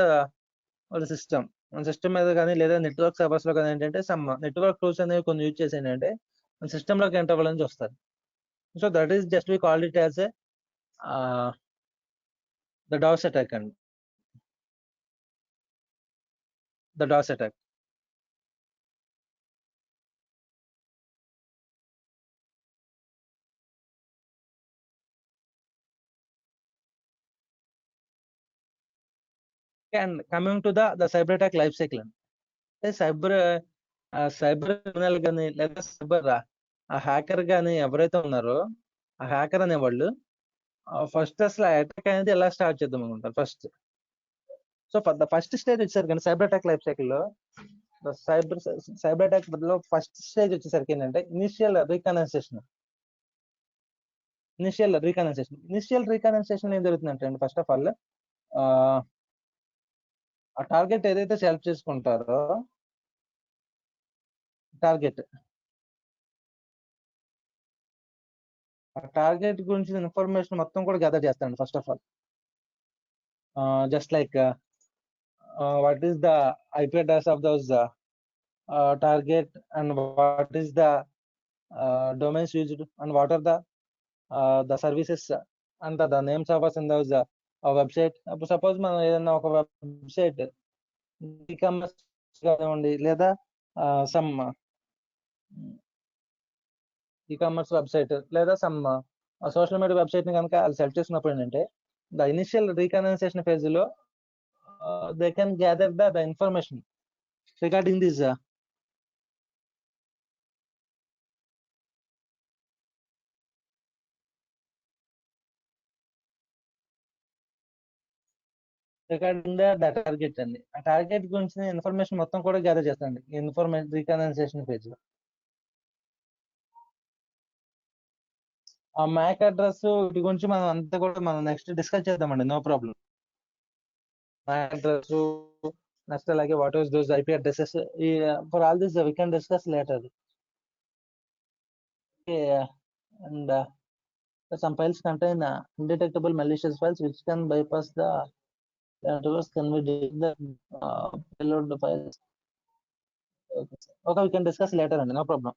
the system. మన సిస్టమ్ మీద కానీ లేదా నెట్వర్క్ సర్వర్స్ లో కానీ ఏంటంటే సమ్ నెట్వర్క్ టూల్స్ అనేవి కొన్ని యూజ్ చేసి ఏంటంటే మన సిస్టమ్ లోకి ఎంటర్ అవ్వాలని చూస్తారు. So that is just we called it as the DoS attack అండి. The DoS attack. And coming to the cyber attack life cycle అంటే సైబర్ క్రిమినల్ కానీ లేదా సైబర్ హ్యాకర్ కానీ ఎవరైతే ఉన్నారో ఆ హ్యాకర్ అనేవాళ్ళు ఫస్ట్ అసలు అటాక్ అనేది ఎలా స్టార్ట్ చేద్దాం అనుకుంటారు ఫస్ట్. సో ఫస్ట్ స్టేజ్ వచ్చేసరికి కానీ సైబర్ అటాక్ లైఫ్ సైకిల్ లో సైబర్ అటాక్ లో ఫస్ట్ స్టేజ్ వచ్చేసరికి ఏంటంటే ఇనిషియల్ రీకనైజేషన్ ఏం జరుగుతుందంటే అండి, ఫస్ట్ ఆఫ్ ఆల్ ఆ టార్గెట్ ఏదైతే సెలెక్ట్ చేసుకుంటారో టార్గెట్ గురించి ఇన్ఫర్మేషన్ మొత్తం కూడా గ్యాదర్ చేస్తాను. First of all just like what is the IP address of those target, and what is the domains used, and what are the services and the names of us in those website. Suppose మనం ఏదైనా ఒక website ecommerce కానివ్వండి లేదా some ecommerce website లేదా some social media website ని కనుక అది select చేసినప్పుడు ఏంటంటే ద ఇనిషియల్ రీకనైజేషన్ ఫేజ్ లో they can gather the information regarding this regarding the target అండి. ఆ టార్గెట్ గురించి ఇన్ఫర్మేషన్ మొత్తం కూడా గ్యాదర్ చేస్తాండి ఇన్ఫర్మేషన్ రీకనైజేషన్ పేజ్ లో. ఆ మ్యాక్ అడ్రస్ వీటి గురించి మనం అంతా కూడా మనం నెక్స్ట్ డిస్కస్ చేద్దామండి, no problem. MAC address next అలాగే what is those IP addresses, for all this we can discuss later. And some files contain undetectable malicious files which can bypass the antivirus, can be the payload files. Okay, we can discuss later అండి, no problem.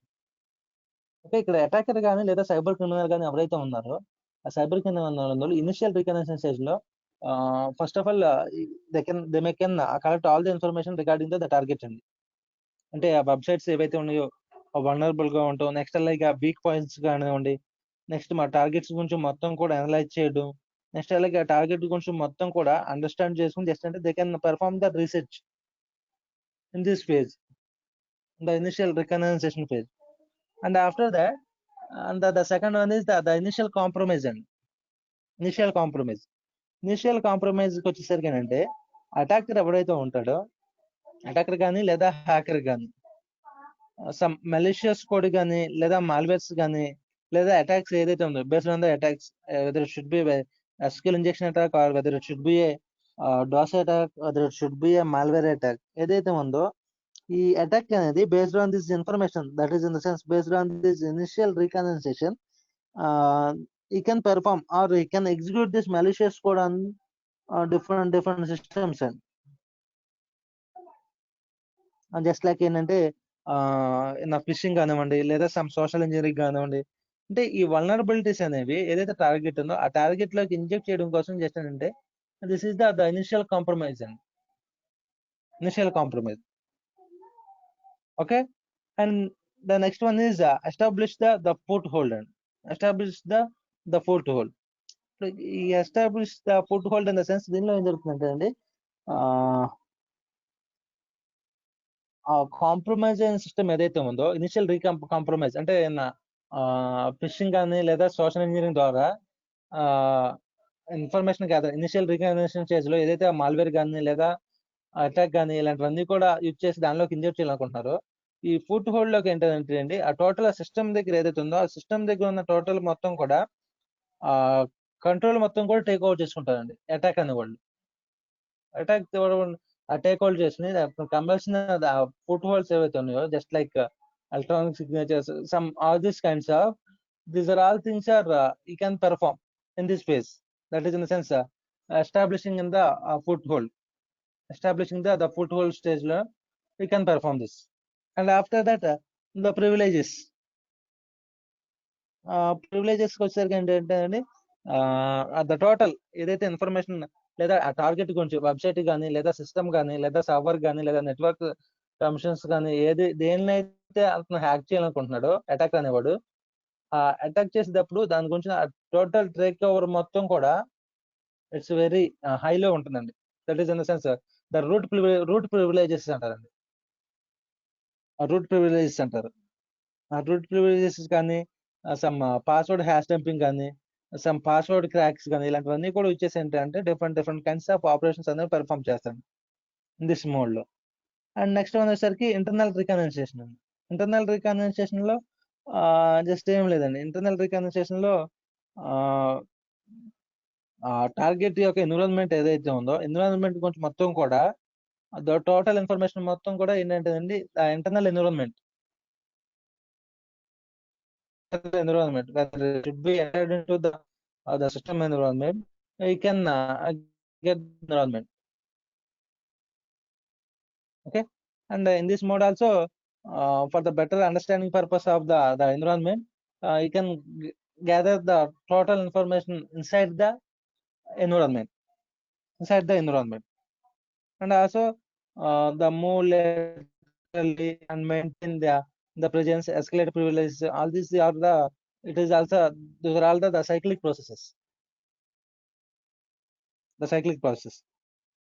Okay, ఇక్కడ attacker కానీ లేదా cyber criminal కానీ ఎవరైతే ఉన్నారో ఆ cyber criminal initial recognition stage లో first of all they may can collect all the information regarding the target అండి. అంటే ఆ వెబ్సైట్స్ ఏవైతే ఉన్నాయో వల్నరబుల్ గా ఉంటాం, నెక్స్ట్ లైక్ ఆ వీక్ పాయింట్స్ కానివ్వండి, నెక్స్ట్ మా టార్గెట్స్ గురించి మొత్తం కూడా అనలైజ్ చేయడం, నెక్స్ట్ అలాగే ఆ టార్గెట్ గురించి మొత్తం కూడా అండర్స్టాండ్ చేసుకుని జస్ట్ అంటే they can perform the research in this phase, the initial recognition phase. And after that, and the second one is the initial compromise అండి. ఇనిషియల్ కాంప్రమైజ్ కి వచ్చేసరికి ఏంటంటే అటాకర్ ఎవడైతే ఉంటాడో, అటాకర్ కానీ లేదా హ్యాకర్ కానీ సమ్ మెలిషియస్ కోడ్ కానీ లేదా మాల్వేర్స్ కానీ లేదా అటాక్స్ ఏదైతే ఉందో based on the attacks, weather it should B SQL injection attack or whether it should be A DOS attack, weather it should be A malware attack, ఏదైతే ఉందో ఈ attack అనేది based on this information, that is in the sense based on this initial recognition, he can perform or he can execute this malicious code on different systems. And just like ఏంటంటే నా fishing కానివ్వండి లేదా some social engineering కానివ్వండి, అంటే ఈ vulnerabilities అనేవి ఏదైతే target ఉందో ఆ టార్గెట్ లోకి ఇంజెక్ట్ చేయడం కోసం చేస్తానంటే this is the initial compromise అండి. Initial compromise. Okay. And the next one is establish the foothold and establish the foothold. ఈ establish the foothold in the sense దీనిలో ఏం జరుగుతుందంటే అండి, ఆ కాంప్రమైజ్ అయిన సిస్టమ్ ఏదైతే ఉందో ఇనిషియల్ కాంప్రమైజ్ అంటే ఫిషింగ్ కానీ లేదా సోషల్ ఇంజనీరింగ్ ద్వారా information gather initial recognition stage లో ఏదైతే మాల్వేర్ కానీ లేదా అటాక్ కానీ ఇలాంటివన్నీ కూడా యూజ్ చేసి దానిలోకి ఇంజెక్ట్ చేయాలనుకుంటున్నారో, ఈ ఫుట్ హోల్డ్ లోకి ఏంటంటే అండి ఆ టోటల్ సిస్టమ్ దగ్గర ఏదైతే ఉందో ఆ సిస్టమ్ దగ్గర ఉన్న టోటల్ మొత్తం కూడా ఆ కంట్రోల్ మొత్తం కూడా టేక్ ఓవర్ చేసుకుంటారండి అటాక్ అనేవాళ్ళు. టేక్ ఓవర్ చేసి కంపల్సిన ఫుట్ హోల్డ్స్ ఏవైతే ఉన్నాయో just like electronic signatures, some all these kinds of these are all things are you can perform in this phase, that is in the sense establishing in the foothold, establishing the foothold stage lo we can perform this. And after that the privileges వచ్చేసరికి ఏంటంటే అండి the total ఏదైతే information లేదా ఆ target గురించి website కానీ లేదా system కానీ లేదా సర్వర్ కానీ లేదా నెట్వర్క్ కమిషన్స్ కానీ దేనినైతే అతను హ్యాక్ చేయాలనుకుంటున్నాడో అటాక్ అనేవాడు, ఆ అటాక్ చేసేటప్పుడు దాని గురించి టోటల్ టేక్ ఓవర్ మొత్తం కూడా ఇట్స్ వెరీ హైలో ఉంటుందండి. That is in the sense the route privileges అంటారండి. రూట్ ప్రివిలేజెస్ అంటారు. ఆ రూట్ ప్రివిలేజెస్ కానీ సమ్ పాస్వర్డ్ హ్యాష్ డంపింగ్ కానీ సమ్ పాస్వర్డ్ క్రాక్స్ కానీ ఇలాంటివన్నీ కూడా యూజ్ చేసి ఏంటంటే డిఫరెంట్ కైండ్స్ ఆఫ్ ఆపరేషన్స్ అనేవి పెర్ఫామ్ చేస్తాను ఇన్ దిస్ మోడ్ లో. అండ్ నెక్స్ట్ వన్ వచ్చేసరికి ఇంటర్నల్ రికగ్నిషన్ అండి. ఇంటర్నల్ రికగ్నిషన్ లో జస్ట్ ఏం లేదండి, ఇంటర్నల్ రికగ్నిషన్ లో టార్గెట్ యొక్క ఎన్విరాన్మెంట్ ఏదైతే ఉందో ఎన్విరాన్మెంట్ గురించి మొత్తం కూడా టోటల్ ఇన్ఫర్మేషన్ మొత్తం కూడా ఏంటంటే అండి internal environment whether it should be entered into the system environment, you can get the environment. Okay. And in this mode also, for the better understanding purpose of the environment, you can gather the total information inside the environment, and also the move laterally and maintain the presence, escalate privilege, all these are those are all the cyclic processes.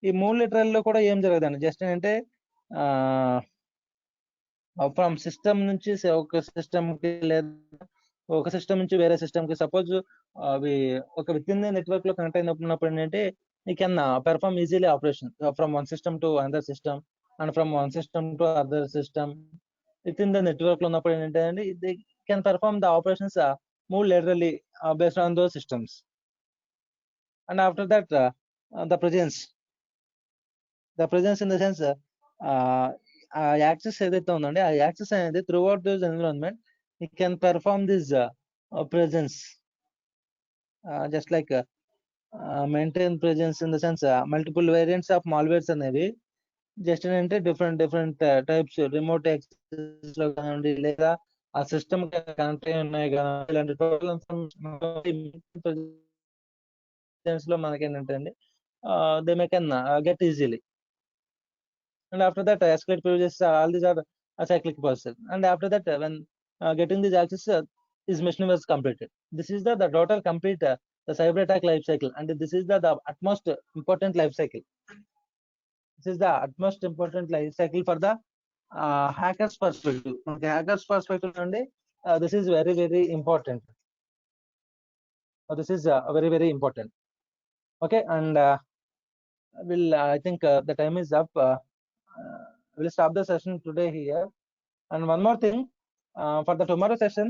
ఈ move literal లో కూడా ఏం జరగదండి, just ఏంటంటే from system నుంచి ఒక system కి లేదా ఒక సిస్టమ్ నుంచి వేరే సిస్టమ్ కి సపోజ్ అవి ఒక విత్ ఇన్ ద నెట్వర్క్ లో కనెక్ట్ అయినప్పుడు ఏంటంటే you can perform easily operation from one system to another system and from one system to other system with in the network లో ఉన్నప్పుడు ఏంటంటే అండి they can perform the operations move laterally based on those systems. And after that the presence in the sense ఆ access ఏదైతే ఉందండి ఆ access అనేది through out this environment you can perform this presence, just like maintain presence in the sense multiple variants of malwares అనేవి just ఏంటంటే different types remote access లో కానివ్వండి లేదా ఆ సిస్టమ్ కనెక్ట్ అయి ఉన్నాయి కదా, ఇలాంటి టోటల్ ఇన్ఫర్మేషన్ లో మనకి ఏంటంటే అండి they may can get easily. And after that, escalate privileges, all these are a cyclic process. And after that, when getting these access, this mission was completed. This is the total complete the cyber attack life cycle, and this is the utmost important life cycle. This is the utmost important life cycle for the hackers perspective. Okay, hackers perspective, and this is very very important. This is very very important. Okay, and I think the time is up. We'll stop the session today here. And one more thing, for the tomorrow session,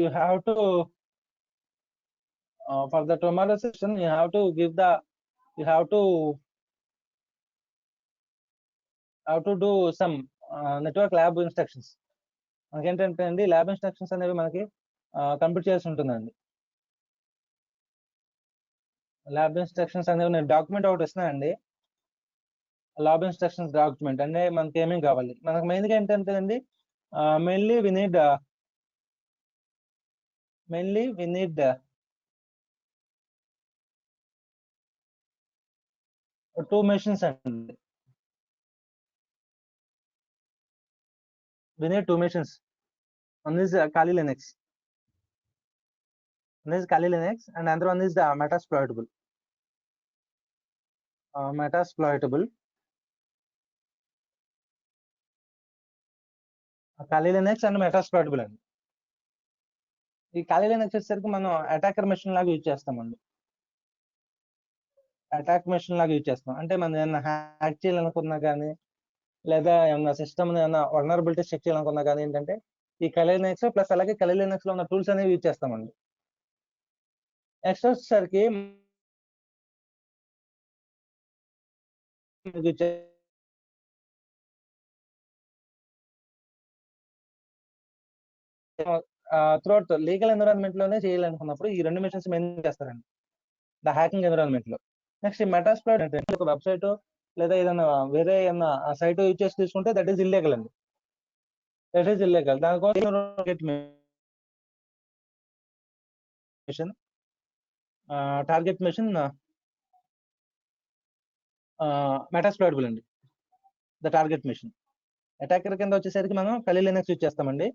you have to for the tomorrow session you have to do some network lab instructions. మనకేంటంటే అండి lab instructions అనేవి మనకి complete చేసి ఉంటుందండి. Lab instructions అనేవి నేను document ఒకటి ఇస్తున్నానండి. Lab instructions document అంటే మనకి ఏమేమి కావాలి, మనకు మెయిన్గా ఏంటంటే అండి మెయిన్లీ వి నీడ్ 2 machines అండి. We need 2 machines. One is Kali Linux. One is Kali Linux, and another one is the Metasploitable. Metasploitable. Kali Linux and Metasploitable అండి. ఈ Kali Linux వచ్చేసరికి మనం అటాకర్ మెషిన్ లాగా యూజ్ చేస్తామండి. Attack machine లాగా use చేస్తాం అంటే మనం ఏమన్నా హ్యాక్ చేయాలనుకున్నా కానీ, లేదా ఏమన్నా సిస్టమ్ ఏమన్నా వల్నరబిలిటీస్ చెక్ చేయాలనుకున్నా కానీ ఏంటంటే ఈ Kali Linux ప్లస్ అలాగే Kali Linux లో ఉన్న టూల్స్ అనేవి యూజ్ చేస్తామండి. నెక్స్ట్ వచ్చేసరికి త్రూఅవుట్ లీగల్ ఎన్విరాన్మెంట్ లోనే చేయాలనుకున్నప్పుడు ఈ 2 మిషన్స్ మెయిన్ చేస్తారండి ద హ్యాకింగ్ ఎన్విరాన్మెంట్ లో. నెక్స్ట్ మెటాస్ప్లాయిట్ అంటే ఒక వెబ్సైట్ లేదా ఏదైనా వేరే ఏమన్నా సైట్ యూజ్ చేసి తీసుకుంటే దట్ ఈస్ ఇల్లీగల్ అండి. That is illegal. దానికోసం టార్గెట్ మిషన్ మెటాస్ప్లాయిటబుల్ అండి. ద టార్గెట్ మిషన్ అటాకర్ కింద వచ్చేసరికి మనం Kali Linux యూజ్ చేస్తామండి.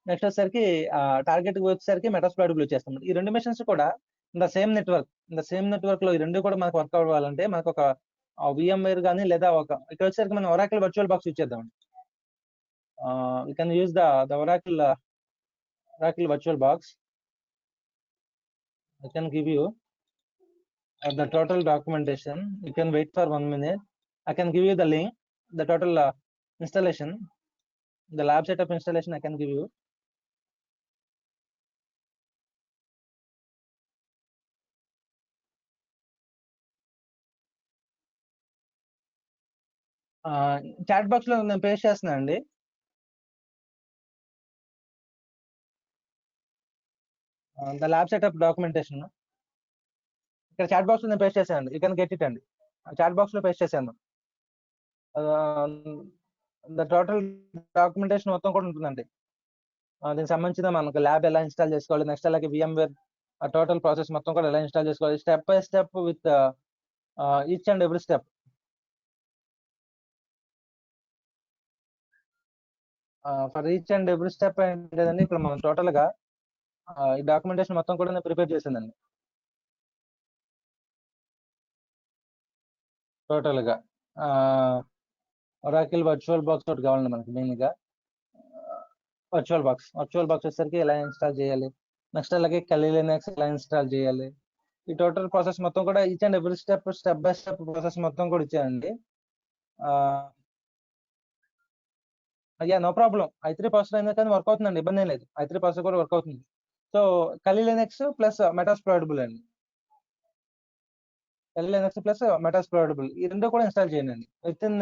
నెక్స్ట్ వచ్చేసరికి టార్గెట్ వచ్చేసరికి మెటాస్ప్లాయిటబుల్ యూజ్ చేస్తామండి. ఈ 2 మిషన్స్ కూడా ద సేమ్ నెట్వర్క్ లో ఈ 2 కూడా మనకు వర్క్ అవ్వాలంటే మనకు ఒక VMware కానీ లేదా ఇక్కడ వచ్చేసరికి మనం Oracle వర్చువల్ బాక్స్ యూజ్ చేద్దామండి. We can use the Oracle virtual box. I can give you the total documentation. You can wait for 1 minute. I can give you the link, the total installation, the lab setup installation I can give you. Chat box లో నేను paste చేస్తున్నాను అండి. The lab setup documentation ఇక్కడ chat box లో నేను paste చేశాను. You can get it అండి. Chat box లో పేస్ట్ చేశాను. ద టోటల్ డాక్యుమెంటేషన్ మొత్తం కూడా ఉంటుందండి. దీనికి సంబంధించిన మనకు ల్యాబ్ ఎలా ఇన్స్టాల్ చేసుకోవాలి, నెక్స్ట్ అలాగే VMware టోటల్ ప్రాసెస్ మొత్తం కూడా ఎలా ఇన్స్టాల్ చేసుకోవాలి, step by step with each and every step. For each and every step ఏంటంటే ఇక్కడ మనం టోటల్ గా ఈ డాక్యుమెంటేషన్ మొత్తం కూడా నేను ప్రిపేర్ చేశానండి. టోటల్ గా Oracle వర్చువల్ బాక్స్ ఒకటి కావాలండి మనకి మెయిన్ గా. వర్చువల్ బాక్స్ వచ్చేసరికి ఎలా ఇన్స్టాల్ చేయాలి, నెక్స్ట్ అలాగే Kali Linux ఎలా ఇన్స్టాల్ చేయాలి, ఈ టోటల్ ప్రాసెస్ మొత్తం కూడా each and every step by step process మొత్తం కూడా ఇచ్చానండి. అయ్యా నో ప్రాబ్లం. i3 ప్రాసెసర్ అయినా కానీ వర్క్ అవుతుందండి, ఇబ్బంది ఏం లేదు. i3 ప్రాసెసర్ కూడా వర్క్ అవుతుంది. సో Kali Linux ప్లస్ మెటాస్ప్లాయిటబుల్ అండి. Kali Linux ప్లస్ మెటాస్ప్లాయిటబుల్ ఈ 2 కూడా ఇన్స్టాల్ చేయండి విత్ ఇన్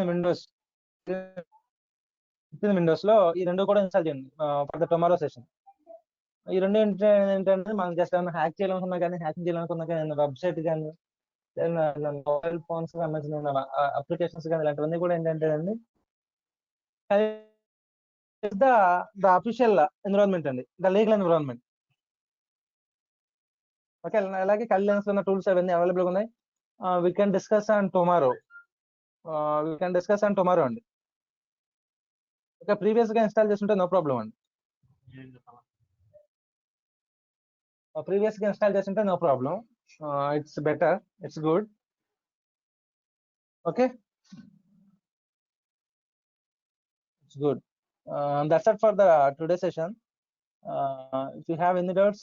విండోస్ లో ఈ 2 కూడా ఇన్స్టాల్ చేయండి ఫర్ ద టుమారో సెషన్. ఈ 2 ఏంటంటే మనం జస్ట్ ఏమైనా హ్యాక్ చేయాలనుకున్నా కానీ, హ్యాకింగ్ చేయాలనుకున్నా కానీ, వెబ్సైట్ కానీ, మొబైల్ ఫోన్స్ సంబంధించిన అప్లికేషన్స్ కానీ ఇలాంటివన్నీ కూడా ఏంటంటే అండి is the official environment and the legal environment. Okay, అలాగే కళ్యాణ్ ఉన్న టూల్స్ అవన్నీ అవైలబుల్ ఉన్నాయి. We can discuss on tomorrow. అండి. ఓకే, ప్రీవియస్ గా ఇన్స్టాల్ చేస్తుంటే నో ప్రాబ్లం అండి. ప్రీవియస్ గా ఇన్స్టాల్ చేస్తుంటే no problem. It's better, it's good. Okay, it's good. That's it for the today session. If you have any doubts,